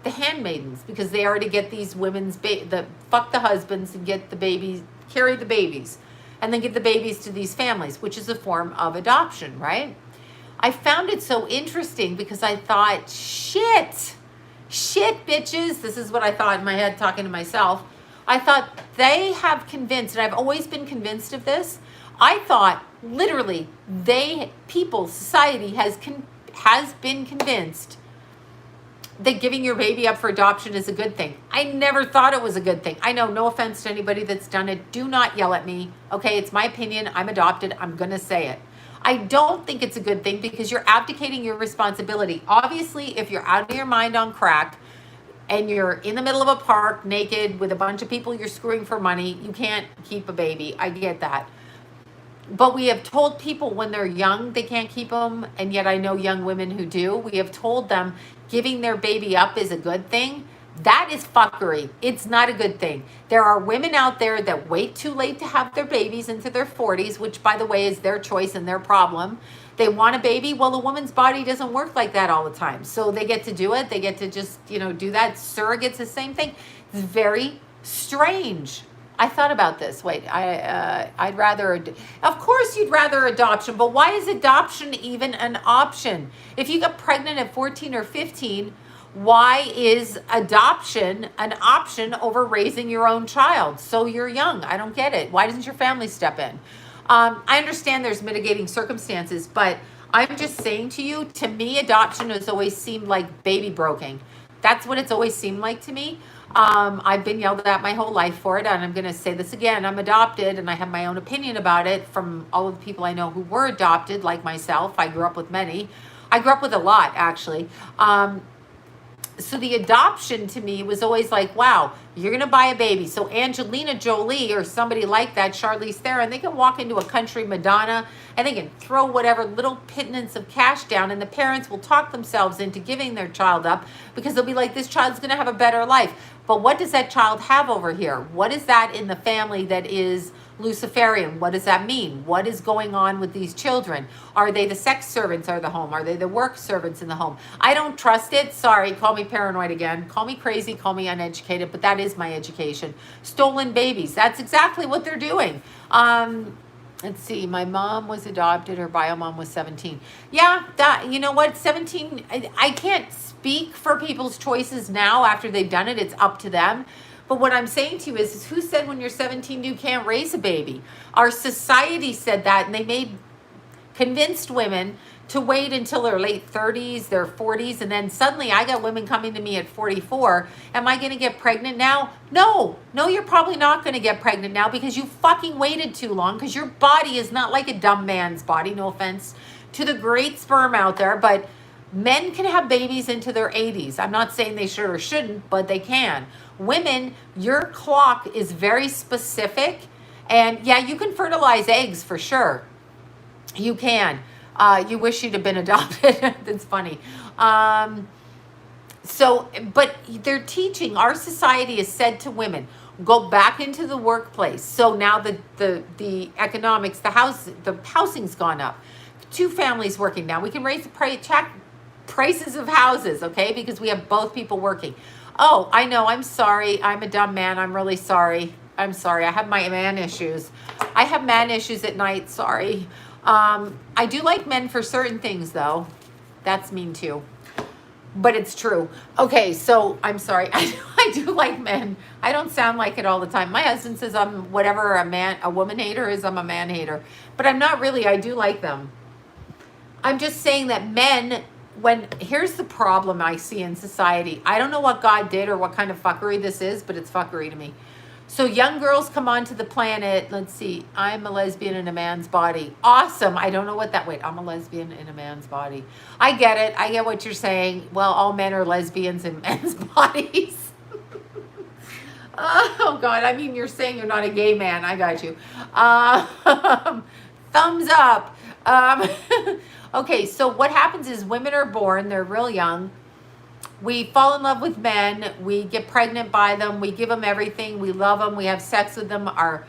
the handmaidens, because they are to get these women's, fuck the husbands and get the babies, carry the babies, and then give the babies to these families, which is a form of adoption, right? I found it so interesting because I thought, shit, bitches. This is what I thought in my head, talking to myself. I thought they have convinced, and I've always been convinced of this. I thought literally society has been convinced that giving your baby up for adoption is a good thing. I never thought it was a good thing. I know, no offense to anybody that's done it. Do not yell at me. Okay, it's my opinion. I'm adopted. I'm going to say it. I don't think it's a good thing because you're abdicating your responsibility. Obviously, if you're out of your mind on crack and you're in the middle of a park naked with a bunch of people you're screwing for money, you can't keep a baby. I get that. But we have told people when they're young they can't keep them, and yet I know young women who do. We have told them giving their baby up is a good thing. That is fuckery. It's not a good thing. There are women out there that wait too late to have their babies into their 40s, which, by the way, is their choice and their problem. They want a baby. Well, a woman's body doesn't work like that all the time. So they get to do it. They get to just, do that. Surrogates, the same thing. It's very strange. I thought about this. Wait, I'd rather, of course you'd rather adoption, but why is adoption even an option? If you get pregnant at 14 or 15, why is adoption an option over raising your own child? So you're young. I don't get it. Why doesn't your family step in? I understand there's mitigating circumstances, but I'm just saying to you, to me, adoption has always seemed like baby broking. That's what it's always seemed like to me. I've been yelled at my whole life for it, and I'm going to say this again. I'm adopted, and I have my own opinion about it from all of the people I know who were adopted, like myself. I grew up with many. I grew up with a lot, actually. So the adoption to me was always like, wow, you're going to buy a baby. So Angelina Jolie or somebody like that, Charlize Theron, they can walk into a country Madonna and they can throw whatever little pittance of cash down, and the parents will talk themselves into giving their child up because they'll be like, this child's going to have a better life. But what does that child have over here? What is that in the family that is Luciferian? What does that mean? What is going on with these children? Are they the sex servants of the home? Are they the work servants in the home? I don't trust it. Sorry, call me paranoid again. Call me crazy, call me uneducated, but that is my education. Stolen babies. That's exactly what they're doing. Let's see. My mom was adopted. Her bio mom was 17. Yeah, that, you know what? 17, I can't speak for people's choices now after they've done it. It's up to them. But what I'm saying to you is who said when you're 17 you can't raise a baby? Our society said that, and they convinced women to wait until their late 30s, their 40s, and then suddenly I got women coming to me at 44. Am I going to get pregnant now? No, you're probably not going to get pregnant now because you fucking waited too long, because your body is not like a dumb man's body. No offense to the great sperm out there, but men can have babies into their 80s. I'm not saying they should or shouldn't, but they can. Women, your clock is very specific, and yeah, you can fertilize eggs for sure. You can. You wish you'd have been adopted. That's funny. But they're teaching, our society has said to women, go back into the workplace. So now the economics, the housing's gone up. 2 families working now. We can raise the prices of houses, okay? Because we have both people working. Oh, I know. I'm sorry. I'm a dumb man. I'm really sorry. I'm sorry. I have my man issues. I have man issues at night. Sorry. I do like men for certain things, though. That's mean, too. But it's true. Okay, so I'm sorry. I do like men. I don't sound like it all the time. My husband says I'm whatever a woman hater is, I'm a man hater. But I'm not really. I do like them. I'm just saying that men, here's the problem I see in society. I don't know what God did or what kind of fuckery this is, but it's fuckery to me. So young girls come onto the planet. Let's see. I'm a lesbian in a man's body. Awesome. I don't know what that, wait, I'm a lesbian in a man's body. I get it. I get what you're saying. Well, all men are lesbians in men's bodies. Oh, God. I mean, you're saying you're not a gay man. I got you. Thumbs up. Okay, so what happens is women are born. They're real young. We fall in love with men, we get pregnant by them, we give them everything, we love them, we have sex with them, our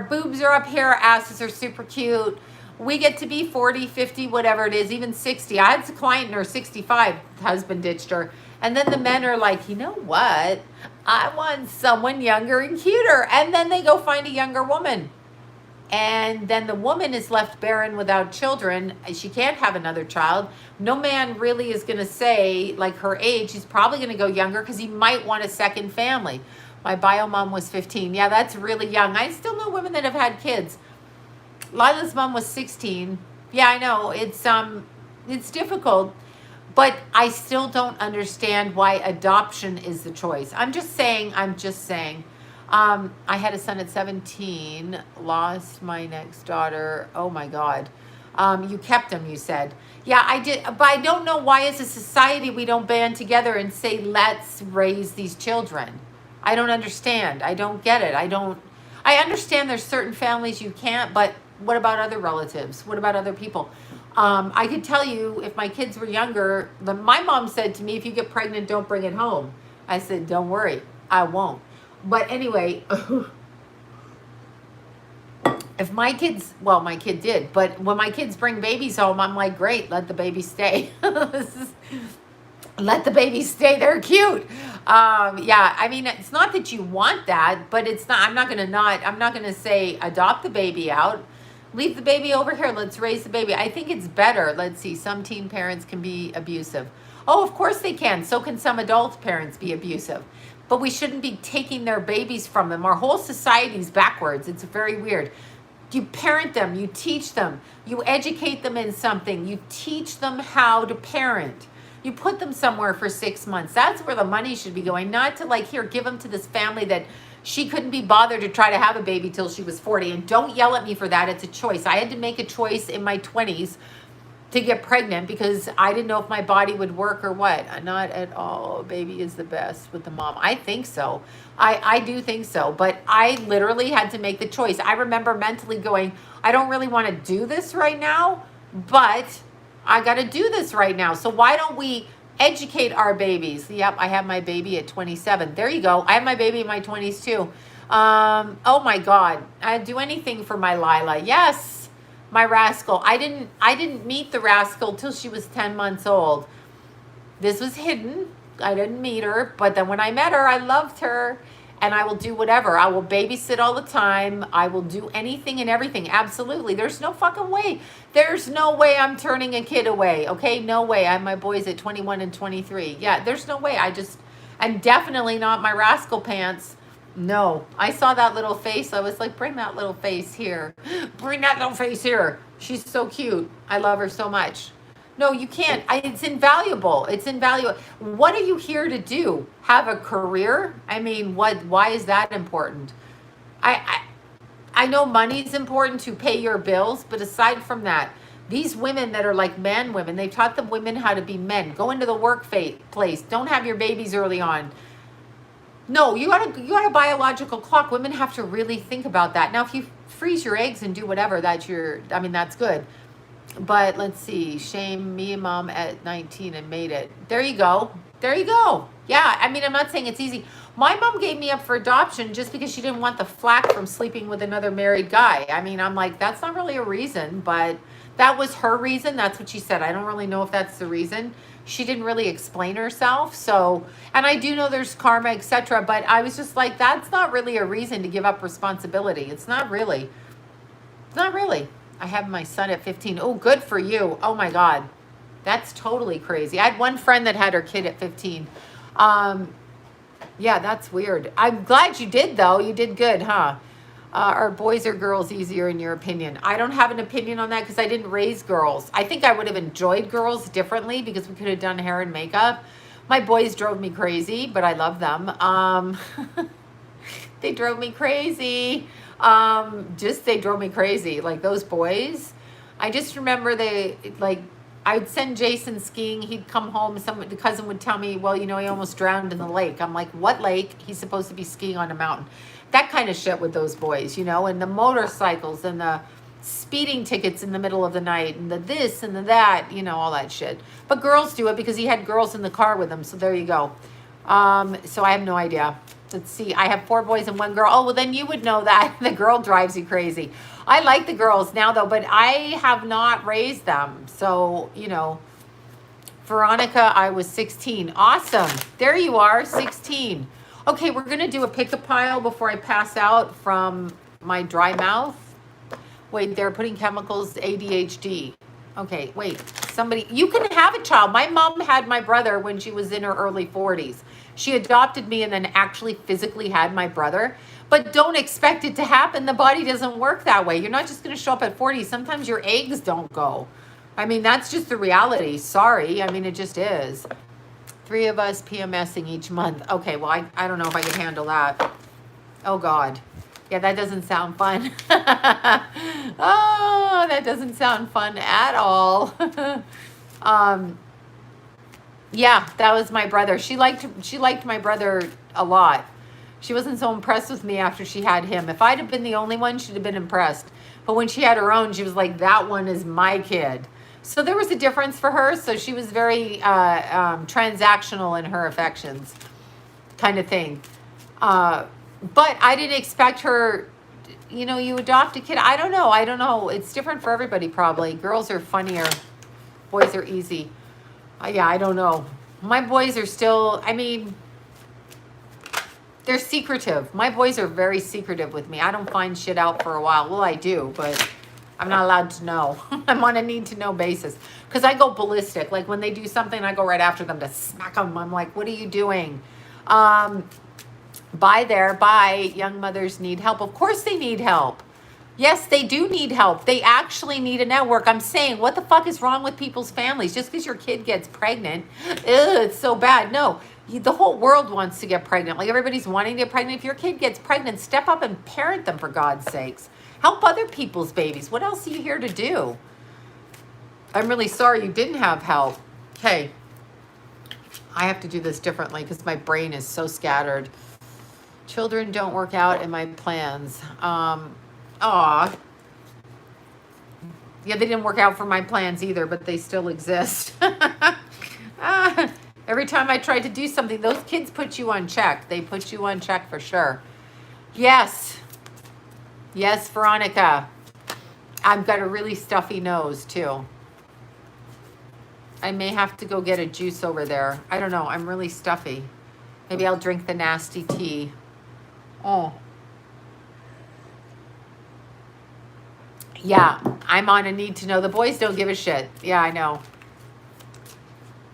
boobs are up here, our asses are super cute. We get to be 40, 50, whatever it is, even 60. I had a client in her 65, husband ditched her. And then the men are like, you know what? I want someone younger and cuter. And then they go find a younger woman. And then the woman is left barren without children. She can't have another child. No man really is going to say, like her age, he's probably going to go younger because he might want a second family. My bio mom was 15. Yeah, that's really young. I still know women that have had kids. Lila's mom was 16. Yeah, I know. It's difficult. But I still don't understand why adoption is the choice. I'm just saying. I had a son at 17, lost my next daughter. Oh my God. You kept him, you said. Yeah, I did. But I don't know why as a society we don't band together and say, let's raise these children. I don't understand. I don't get it. I understand there's certain families you can't, but what about other relatives? What about other people? I could tell you if my kids were younger, my mom said to me, if you get pregnant, don't bring it home. I said, don't worry, I won't. But anyway, if my kids, well, my kid did, but when my kids bring babies home, I'm like, great, let the baby stay. Let the babies stay. They're cute. Yeah, I mean, it's not that you want that, but it's not, I'm not going to say adopt the baby out. Leave the baby over here. Let's raise the baby. I think it's better. Let's see. Some teen parents can be abusive. Oh, of course they can. So can some adult parents be abusive. But we shouldn't be taking their babies from them. Our whole society's backwards. It's very weird. You parent them. You teach them. You educate them in something. You teach them how to parent. You put them somewhere for 6 months. That's where the money should be going. Not to like, here, give them to this family that she couldn't be bothered to try to have a baby till she was 40. And don't yell at me for that. It's a choice. I had to make a choice in my 20s to get pregnant because I didn't know if my body would work or what. Not at all. Baby is the best with the mom. I think so. I do think so. But I literally had to make the choice. I remember mentally going, I don't really want to do this right now, but I got to do this right now. So why don't we educate our babies? Yep, I have my baby at 27. There you go. I have my baby in my 20s too. Oh my God. I'd do anything for my Lila. Yes, my rascal. I didn't meet the rascal till she was 10 months old. This was hidden. I didn't meet her, but then when I met her, I loved her. And I will do whatever. I will babysit all the time. I will do anything and everything. Absolutely. There's no fucking way. There's no way I'm turning a kid away. Okay? No way. I have my boys at 21 and 23. Yeah, there's no way. I'm definitely not my rascal pants. No. I saw that little face. I was like, bring that little face here. Bring that little face here. She's so cute. I love her so much. No, you can't. It's invaluable. It's invaluable. What are you here to do? Have a career? I mean, why is that important? I know money's important to pay your bills, but aside from that, these women that are like man women, they've taught the women how to be men. Go into the workplace. Don't have your babies early on. No, you got a biological clock. Women have to really think about that. Now, if you freeze your eggs and do whatever, that's good. But let's see, shame me and mom at 19 and made it. There you go. There you go. Yeah, I mean, I'm not saying it's easy. My mom gave me up for adoption just because she didn't want the flack from sleeping with another married guy. I mean, I'm like, that's not really a reason, but that was her reason. That's what she said. I don't really know if that's the reason. She didn't really explain herself. So, and I do know there's karma, etc. But I was just like, that's not really a reason to give up responsibility. It's not really. It's not really. I have my son at 15. Oh, good for you. Oh my God. That's totally crazy. I had one friend that had her kid at 15. Yeah, that's weird. I'm glad you did though. You did good, huh? Are boys or girls easier in your opinion? I don't have an opinion on that because I didn't raise girls. I think I would have enjoyed girls differently because we could have done hair and makeup. My boys drove me crazy, but I love them. They drove me crazy. They drove me crazy. Like those boys, I just remember I would send Jason skiing. He'd come home. The cousin would tell me, well, he almost drowned in the lake. I'm like, what lake? He's supposed to be skiing on a mountain. That kind of shit with those boys, and the motorcycles and the speeding tickets in the middle of the night and the this and the that, all that shit. But girls do it because he had girls in the car with him. So there you go. So I have no idea. Let's see. I have 4 boys and 1 girl. Oh, well, then you would know that. The girl drives you crazy. I like the girls now, though, but I have not raised them. So, Veronica, I was 16. Awesome. There you are, 16. Okay, we're going to do a pick-a-pile before I pass out from my dry mouth. Wait, they're putting chemicals, ADHD. Okay, wait. You can have a child. My mom had my brother when she was in her early 40s. She adopted me and then actually physically had my brother. But don't expect it to happen. The body doesn't work that way. You're not just going to show up at 40. Sometimes your eggs don't go. I mean, that's just the reality. Sorry. I mean, it just is. 3 of us PMSing each month. Okay, well, I don't know if I can handle that. Oh, God. Yeah, that doesn't sound fun. Oh, that doesn't sound fun at all. Yeah, that was my brother. She liked my brother a lot. She wasn't so impressed with me after she had him. If I'd have been the only one, she'd have been impressed. But when she had her own, she was like, that one is my kid. So there was a difference for her. So she was very transactional in her affections, kind of thing. But I didn't expect her, you know, you adopt a kid. I don't know. It's different for everybody probably. Girls are funnier. Boys are easy. Yeah, I don't know. My boys are still, I mean, they're secretive. My boys are very secretive with me. I don't find shit out for a while. Well, I do, but I'm not allowed to know. I'm on a need to know basis because I go ballistic. Like when they do something, I go right after them to smack them. I'm like, what are you doing? Bye. Young mothers need help. Of course they need help. Yes, they do need help. They actually need a network. I'm saying, what the fuck is wrong with people's families? Just because your kid gets pregnant, it's so bad. No, the whole world wants to get pregnant. Like everybody's wanting to get pregnant. If your kid gets pregnant, step up and parent them for God's sakes. Help other people's babies. What else are you here to do? I'm really sorry you didn't have help. Okay. I have to do this differently because my brain is so scattered. Children don't work out in my plans. Aw. Yeah, they didn't work out for my plans either, but they still exist. Every time I tried to do something, those kids put you on check. They put you on check for sure. Yes. Yes, Veronica. I've got a really stuffy nose too. I may have to go get a juice over there. I don't know. I'm really stuffy. Maybe I'll drink the nasty tea. Oh. Yeah, I'm on a need to know. The boys don't give a shit. Yeah, I know.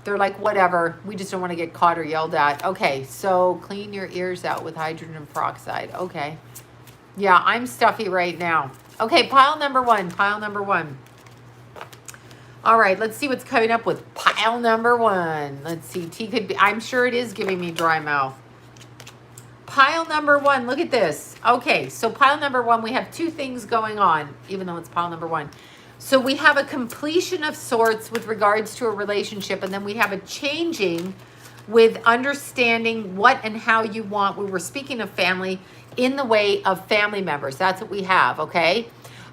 They're like, whatever. We just don't want to get caught or yelled at. Okay, so clean your ears out with hydrogen peroxide. Okay. Yeah, I'm stuffy right now. Okay, pile number one. All right, let's see what's coming up with pile number one. Let's see. Tea could be, I'm sure it is giving me dry mouth. Pile number one, look at this. Okay, so pile number one, we have two things going on, even though it's pile number one. So we have a completion of sorts with regards to a relationship, and then we have a changing with understanding what and how you want. We were speaking of family in the way of family members. That's what we have, okay?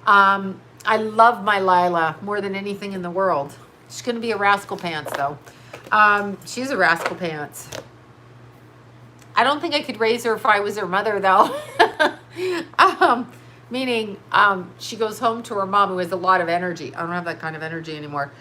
I love my Lila more than anything in the world. She's going to be a rascal pants, though. She's a rascal pants. I don't think I could raise her if I was her mother, though. Meaning, she goes home to her mom who has a lot of energy. I don't have that kind of energy anymore.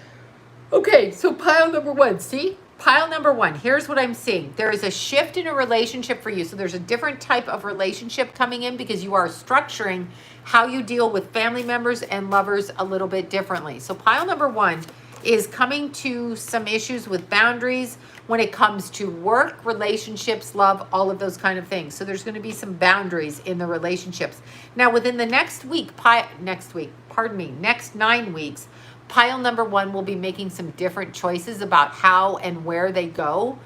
Okay, so pile number one. See? Pile number one. Here's what I'm seeing. There is a shift in a relationship for you. So there's a different type of relationship coming in because you are structuring how you deal with family members and lovers a little bit differently. So pile number one is coming to some issues with boundaries when it comes to work, relationships, love, all of those kind of things. So there's going to be some boundaries in the relationships. Now, within the next 9 weeks, pile number one will be making some different choices about how and where they go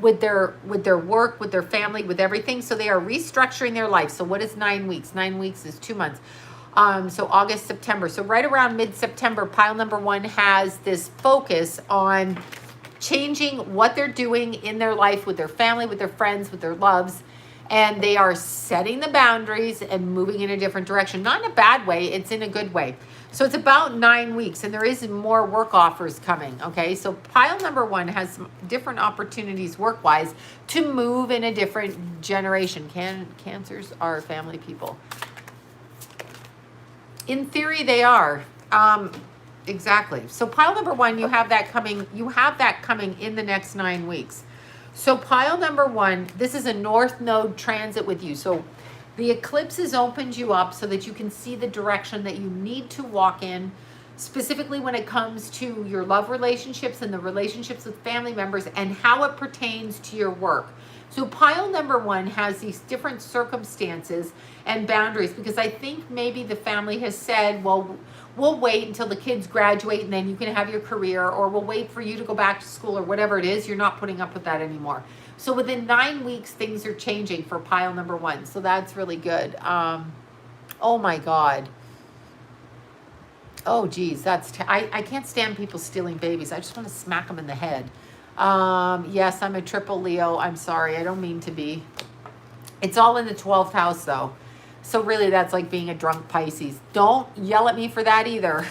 with their work, with their family, with everything. So they are restructuring their life. So what is 9 weeks? 9 weeks is 2 months. So August, September. So right around mid-September, pile number one has this focus on changing what they're doing in their life with their family, with their friends, with their loves. And they are setting the boundaries and moving in a different direction. Not in a bad way, it's in a good way. So it's about 9 weeks, and there is more work offers coming, okay? So pile number one has some different opportunities work-wise to move in a different generation. Cancers are family people. In theory, they are. Exactly. So pile number one, you have that coming in the next 9 weeks. So pile number one, this is a North Node transit with you. So the eclipse has opened you up so that you can see the direction that you need to walk in, specifically when it comes to your love relationships and the relationships with family members and how it pertains to your work. So pile number one has these different circumstances and boundaries because I think maybe the family has said, well, we'll wait until the kids graduate and then you can have your career, or we'll wait for you to go back to school, or whatever it is. You're not putting up with that anymore. So within 9 weeks, things are changing for pile number one. So that's really good. Oh my God. Oh geez, I can't stand people stealing babies. I just want to smack them in the head. Yes, I'm a triple Leo. I'm sorry. I don't mean to be. It's all in the 12th house, though. So really, that's like being a drunk Pisces. Don't yell at me for that either.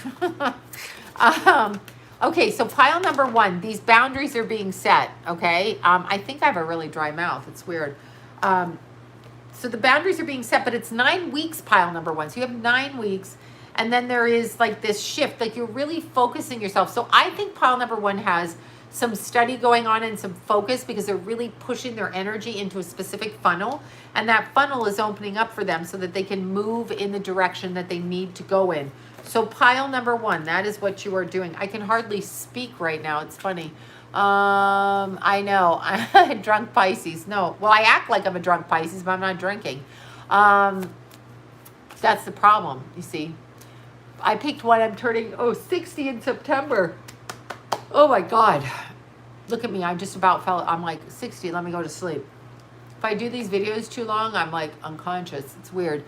Okay, so pile number one, these boundaries are being set, okay? I think I have a really dry mouth. It's weird. So the boundaries are being set, but it's 9 weeks, pile number one. So you have 9 weeks, and then there is like this shift, like you're really focusing yourself. So I think pile number one has some study going on and some focus because they're really pushing their energy into a specific funnel, and that funnel is opening up for them so that they can move in the direction that they need to go in. So pile number one, that is what you are doing. I can hardly speak right now. It's funny. I know. I'm a drunk Pisces. No. Well, I act like I'm a drunk Pisces, but I'm not drinking. That's the problem, you see. I picked one. I'm turning, 60 in September. Oh, my God. Look at me. I just about fell. I'm like, 60. Let me go to sleep. If I do these videos too long, I'm like unconscious. It's weird.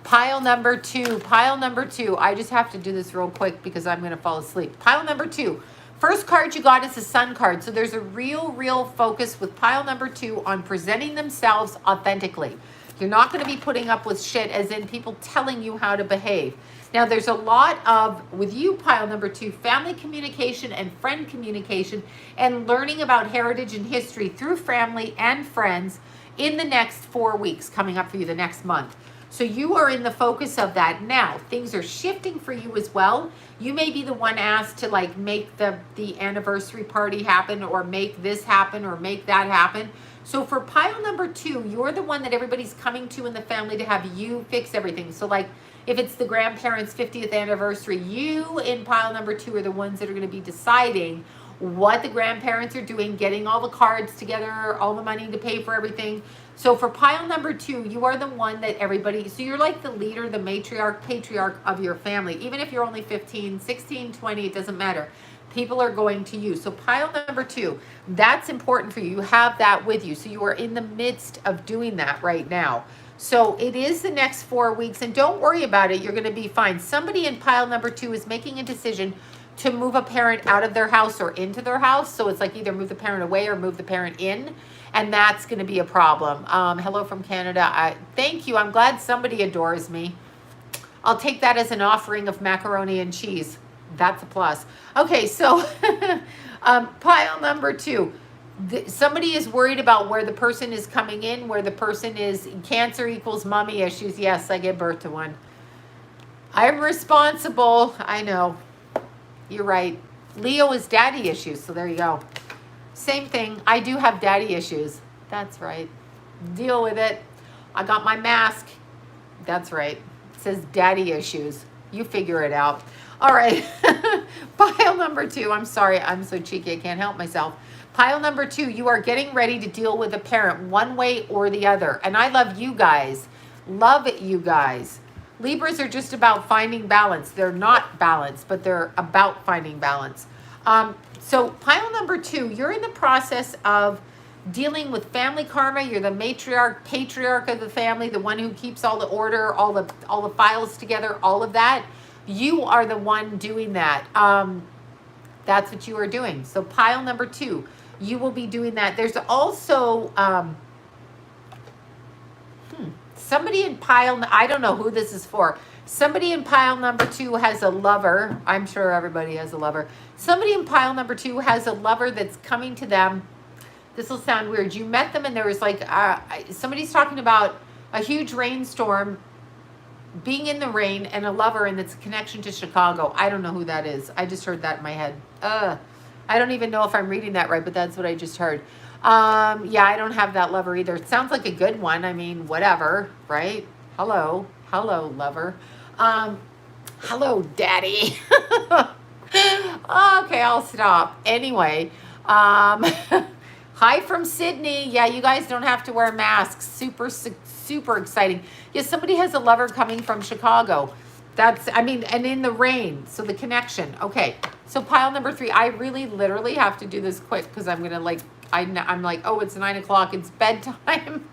Pile number two. Pile number two. I just have to do this real quick because I'm going to fall asleep. Pile number two. First card you got is the Sun card. So there's a real focus with pile number two on presenting themselves authentically. You're not going to be putting up with shit as in people telling you how to behave. Now there's a lot of, with you, pile number two, family communication and friend communication and learning about heritage and history through family and friends in the next 4 weeks coming up for you the next month. So you are in the focus of that. Now, things are shifting for you as well. You may be the one asked to like make the anniversary party happen or make this happen or make that happen. So for pile number two, you're the one that everybody's coming to in the family to have you fix everything. So like if it's the grandparents' 50th anniversary, you in pile number two are the ones that are going to be deciding what the grandparents are doing, getting all the cards together, all the money to pay for everything. So for pile number two, you are the one that everybody, so you're like the leader, the matriarch, patriarch of your family. Even if you're only 15, 16, 20, it doesn't matter. People are going to you. So pile number two, that's important for you. You have that with you. So you are in the midst of doing that right now. So it is the next 4 weeks, and don't worry about it. You're going to be fine. Somebody in pile number two is making a decision to move a parent out of their house or into their house. So it's like either move the parent away or move the parent in. And that's going to be a problem. Hello from Canada. Thank you. I'm glad somebody adores me. I'll take that as an offering of macaroni and cheese. That's a plus. Okay, so pile number two. Somebody is worried about where the person is coming in, where the person is. Cancer equals mommy issues. Yes, I gave birth to one. I'm responsible. I know. You're right. Leo is daddy issues. So there you go. Same thing. I do have daddy issues. That's right. Deal with it. I got my mask. That's right. It says daddy issues. You figure it out. All right. Pile number two. I'm sorry. I'm so cheeky. I can't help myself. Pile number two. You are getting ready to deal with a parent one way or the other. And I love you guys. Love it, you guys. Libras are just about finding balance. They're not balanced, but they're about finding balance. So pile number two, you're in the process of dealing with family karma. You're the matriarch, patriarch of the family, the one who keeps all the order, all the files together, all of that. You are the one doing that. That's what you are doing. So pile number two, you will be doing that. There's also somebody in pile, I don't know who this is for. Somebody in pile number two has a lover. I'm sure everybody has a lover. Somebody in pile number two has a lover that's coming to them. This will sound weird. You met them and there was like, somebody's talking about a huge rainstorm, being in the rain, and a lover, and it's a connection to Chicago. I don't know who that is. I just heard that in my head. I don't even know if I'm reading that right, but that's what I just heard. Yeah, I don't have that lover either. It sounds like a good one. I mean, whatever, right? Hello, lover. Hello, daddy. Okay, I'll stop. Anyway, hi from Sydney. Yeah, you guys don't have to wear masks. Super exciting. Yeah, somebody has a lover coming from Chicago. That's, I mean, and in the rain. So the connection. Okay, so pile number three. I really literally have to do this quick because I'm going to like, I'm like, oh, it's 9 o'clock. It's bedtime.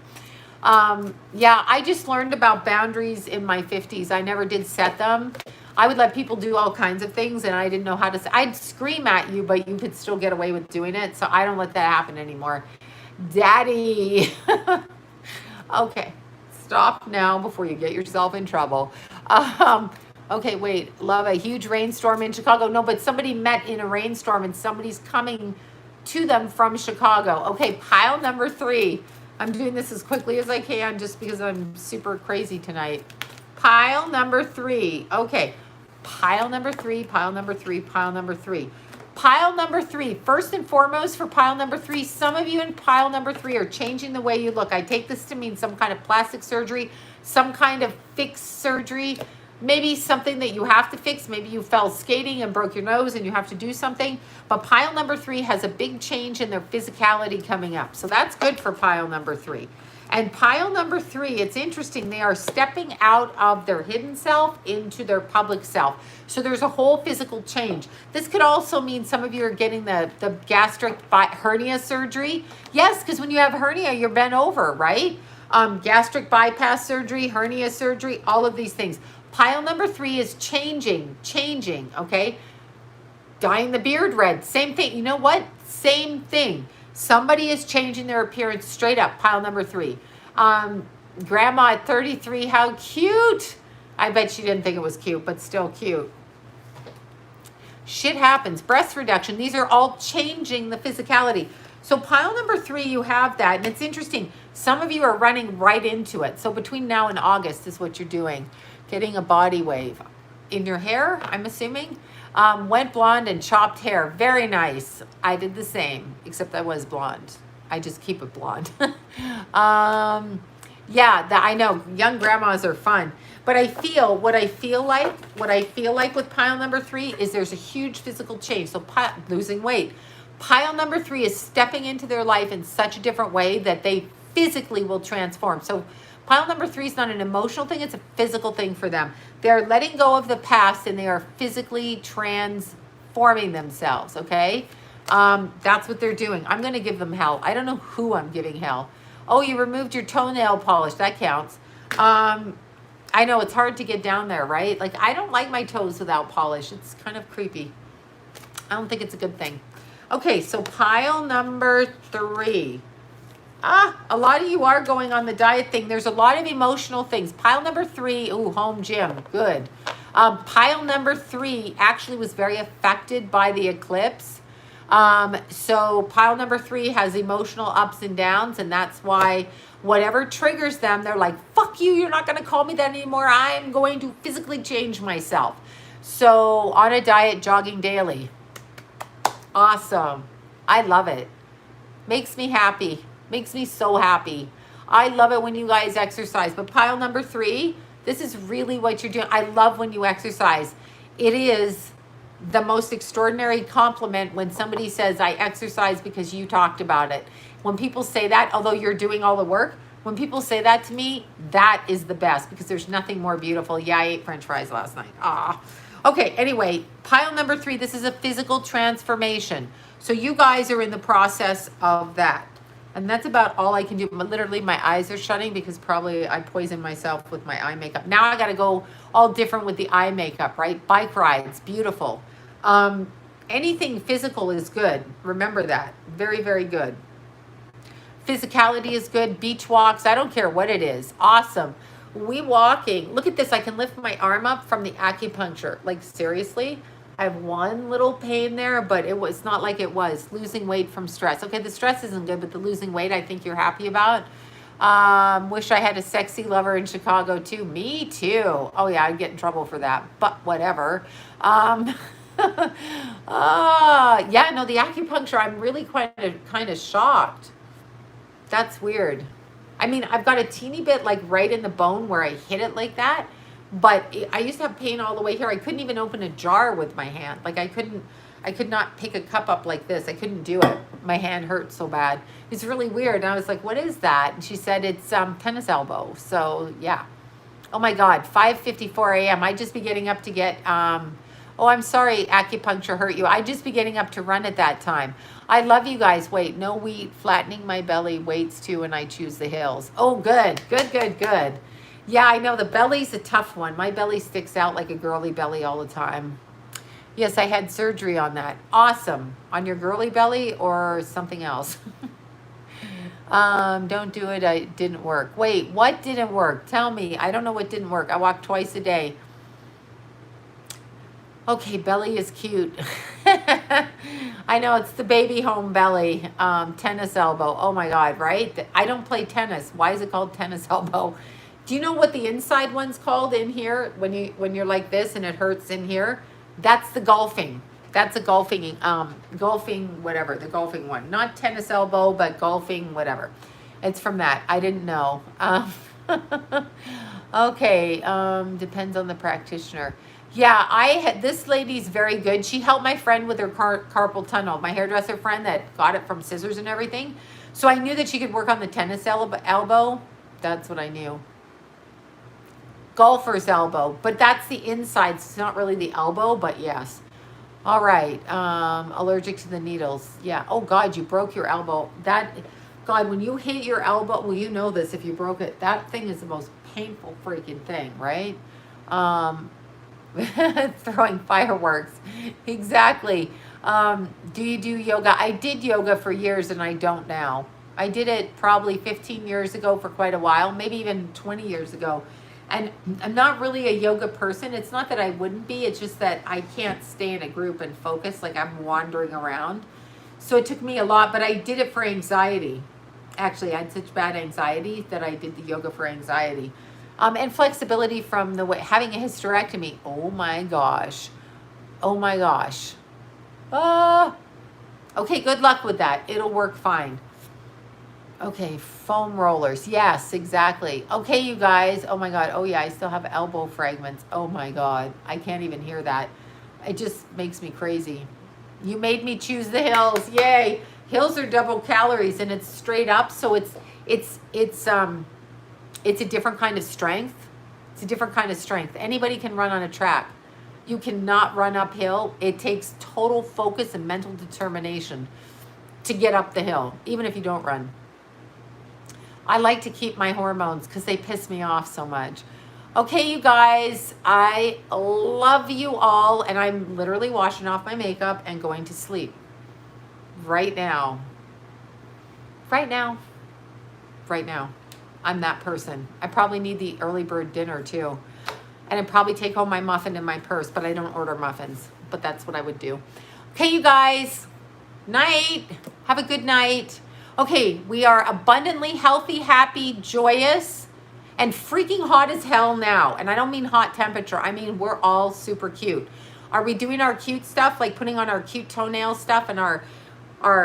Yeah, I just learned about boundaries in my 50s. I never did set them. I would let people do all kinds of things, and I didn't know how to say. I'd scream at you, but you could still get away with doing it. So I don't let that happen anymore. Daddy. Okay, stop now before you get yourself in trouble. Okay, wait, love, a huge rainstorm in Chicago. No, but somebody met in a rainstorm and somebody's coming to them from Chicago. Okay, pile number 3. I'm doing this as quickly as I can just because I'm super crazy tonight. Pile number 3. Okay, pile number 3, pile number 3, pile number 3. Pile number 3, first and foremost for pile number 3, some of you in pile number 3 are changing the way you look. I take this to mean some kind of plastic surgery, some kind of fixed surgery, maybe something that you have to fix. Maybe you fell skating and broke your nose and you have to do something. But pile number 3 has a big change in their physicality coming up. So that's good for pile number 3. And pile number 3, it's interesting. They are stepping out of their hidden self into their public self. So there's a whole physical change. This could also mean some of you are getting the gastric hernia surgery. Yes, because when you have hernia, you're bent over, right? Gastric bypass surgery, hernia surgery, all of these things. Pile number 3 is changing, okay? Dyeing the beard red, same thing. You know what? Same thing. Somebody is changing their appearance straight up. Pile number 3. Grandma at 33, how cute. I bet she didn't think it was cute, but still cute. Shit happens. Breast reduction. These are all changing the physicality. So pile number 3, you have that. And it's interesting. Some of you are running right into it. So between now and August is what you're doing. Getting a body wave. In your hair, I'm assuming. Went blonde and chopped hair. Very nice. I did the same, except I was blonde. I just keep it blonde. Yeah, I know young grandmas are fun, but what I feel like with pile number 3 is there's a huge physical change. So losing weight. Pile number 3 is stepping into their life in such a different way that they physically will transform. So pile number 3 is not an emotional thing, it's a physical thing for them. They're letting go of the past and they are physically transforming themselves, okay? That's what they're doing. I'm going to give them hell. I don't know who I'm giving hell. Oh, you removed your toenail polish. That counts. I know it's hard to get down there, right? Like, I don't like my toes without polish. It's kind of creepy. I don't think it's a good thing. Okay, so pile number 3. A lot of you are going on the diet thing. There's a lot of emotional things. Pile number 3, ooh, home gym, good. Pile number 3 actually was very affected by the eclipse. So pile number 3 has emotional ups and downs, and that's why whatever triggers them, they're like, fuck you, you're not going to call me that anymore. I'm going to physically change myself. So on a diet, jogging daily. Awesome. I love it. Makes me happy. Makes me so happy. I love it when you guys exercise. But pile number 3, this is really what you're doing. I love when you exercise. It is the most extraordinary compliment when somebody says, I exercise because you talked about it. When people say that, although you're doing all the work, when people say that to me, that is the best because there's nothing more beautiful. Yeah, I ate French fries last night. Okay, anyway, pile number 3, this is a physical transformation. So you guys are in the process of that. And that's about all I can do. Literally, my eyes are shutting because probably I poisoned myself with my eye makeup. Now I got to go all different with the eye makeup, right? Bike rides, beautiful. Anything physical is good. Remember that. Very, very good. Physicality is good. Beach walks. I don't care what it is. Awesome. We walking. Look at this. I can lift my arm up from the acupuncture. Like, seriously? I have one little pain there, but it was not like it was. Losing weight from stress. Okay, the stress isn't good, but the losing weight I think you're happy about. Wish I had a sexy lover in Chicago too. Me too. Oh yeah, I'd get in trouble for that, but whatever. Yeah, no, the acupuncture, I'm really kind of shocked. That's weird. I mean, I've got a teeny bit like right in the bone where I hit it like that. But I used to have pain all the way here. I couldn't even open a jar with my hand. Like I could not pick a cup up like this. I couldn't do it. My hand hurt so bad. It's really weird. And I was like, what is that? And she said, it's tennis elbow. So yeah. Oh my God, 5:54 a.m. I'd just be getting up to get, oh, I'm sorry, acupuncture hurt you. I'd just be getting up to run at that time. I love you guys. Wait, no wheat, flattening my belly, weights too, and I choose the hills. Oh, good, good, good, good. Yeah, I know the belly's a tough one. My belly sticks out like a girly belly all the time. Yes, I had surgery on that. Awesome. On your girly belly or something else? Don't do it. It didn't work. Wait, what didn't work? Tell me. I don't know what didn't work. I walk twice a day. Okay, belly is cute. I know it's the baby home belly. Tennis elbow. Oh my God, right? I don't play tennis. Why is it called tennis elbow? Do you know what the inside one's called in here when you're like this and it hurts in here? That's the golfing. That's a golfing whatever, the golfing one. Not tennis elbow, but golfing whatever. It's from that. I didn't know. Okay, depends on the practitioner. Yeah, this lady's very good. She helped my friend with her carpal tunnel, my hairdresser friend that got it from scissors and everything. So I knew that she could work on the tennis elbow. That's what I knew. Golfer's elbow, but that's the inside. So it's not really the elbow, but yes. All right. Allergic to the needles. Yeah. Oh God, you broke your elbow. God, when you hit your elbow, well, you know this if you broke it. That thing is the most painful freaking thing, right? Throwing fireworks. Exactly. Do you do yoga? I did yoga for years and I don't now. I did it probably 15 years ago for quite a while, maybe even 20 years ago. And I'm not really a yoga person. It's not that I wouldn't be. It's just that I can't stay in a group and focus, like I'm wandering around. So it took me a lot, but I did it for anxiety. Actually, I had such bad anxiety that I did the yoga for anxiety. And flexibility from having a hysterectomy. Oh my gosh. Oh my gosh. Okay, good luck with that. It'll work fine. Okay, foam rollers. Yes, exactly. Okay, you guys. Oh my God. Oh yeah, I still have elbow fragments. Oh my God. I can't even hear that. It just makes me crazy. You made me choose the hills. Yay. Hills are double calories and it's straight up, so it's a different kind of strength. It's a different kind of strength. Anybody can run on a track. You cannot run uphill. It takes total focus and mental determination to get up the hill, even if you don't run. I like to keep my hormones because they piss me off so much. Okay, you guys, I love you all, and I'm literally washing off my makeup and going to sleep right now. Right now. Right now. I'm that person. I probably need the early bird dinner too. And I'd probably take home my muffin in my purse, but I don't order muffins. But that's what I would do. Okay, you guys. Night. Have a good night. Okay, we are abundantly healthy, happy, joyous, and freaking hot as hell now. And I don't mean hot temperature. I mean, we're all super cute. Are we doing our cute stuff, like putting on our cute toenail stuff and our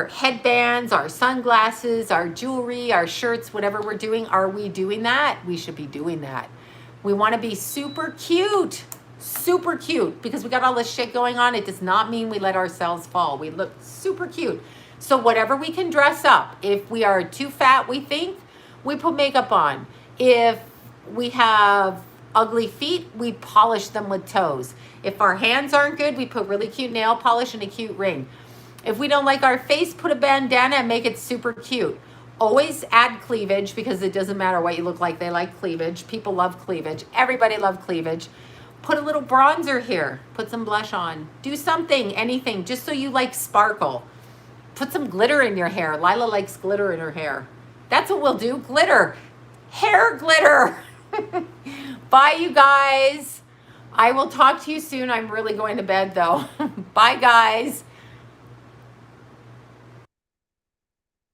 headbands, our sunglasses, our jewelry, our shirts, whatever we're doing? Are we doing that? We should be doing that. We want to be super cute, because we got all this shit going on. It does not mean we let ourselves fall. We look super cute. So whatever we can dress up. If we are too fat, we think, we put makeup on. If we have ugly feet, we polish them with toes. If our hands aren't good, we put really cute nail polish and a cute ring. If we don't like our face, put a bandana and make it super cute. Always add cleavage, because it doesn't matter what you look like. They like cleavage. People love cleavage. Everybody loves cleavage. Put a little bronzer here. Put some blush on. Do something, anything, just so you like sparkle. Put some glitter in your hair. Lila likes glitter in her hair. That's what we'll do. Glitter. Hair glitter. Bye, you guys. I will talk to you soon. I'm really going to bed, though. Bye, guys.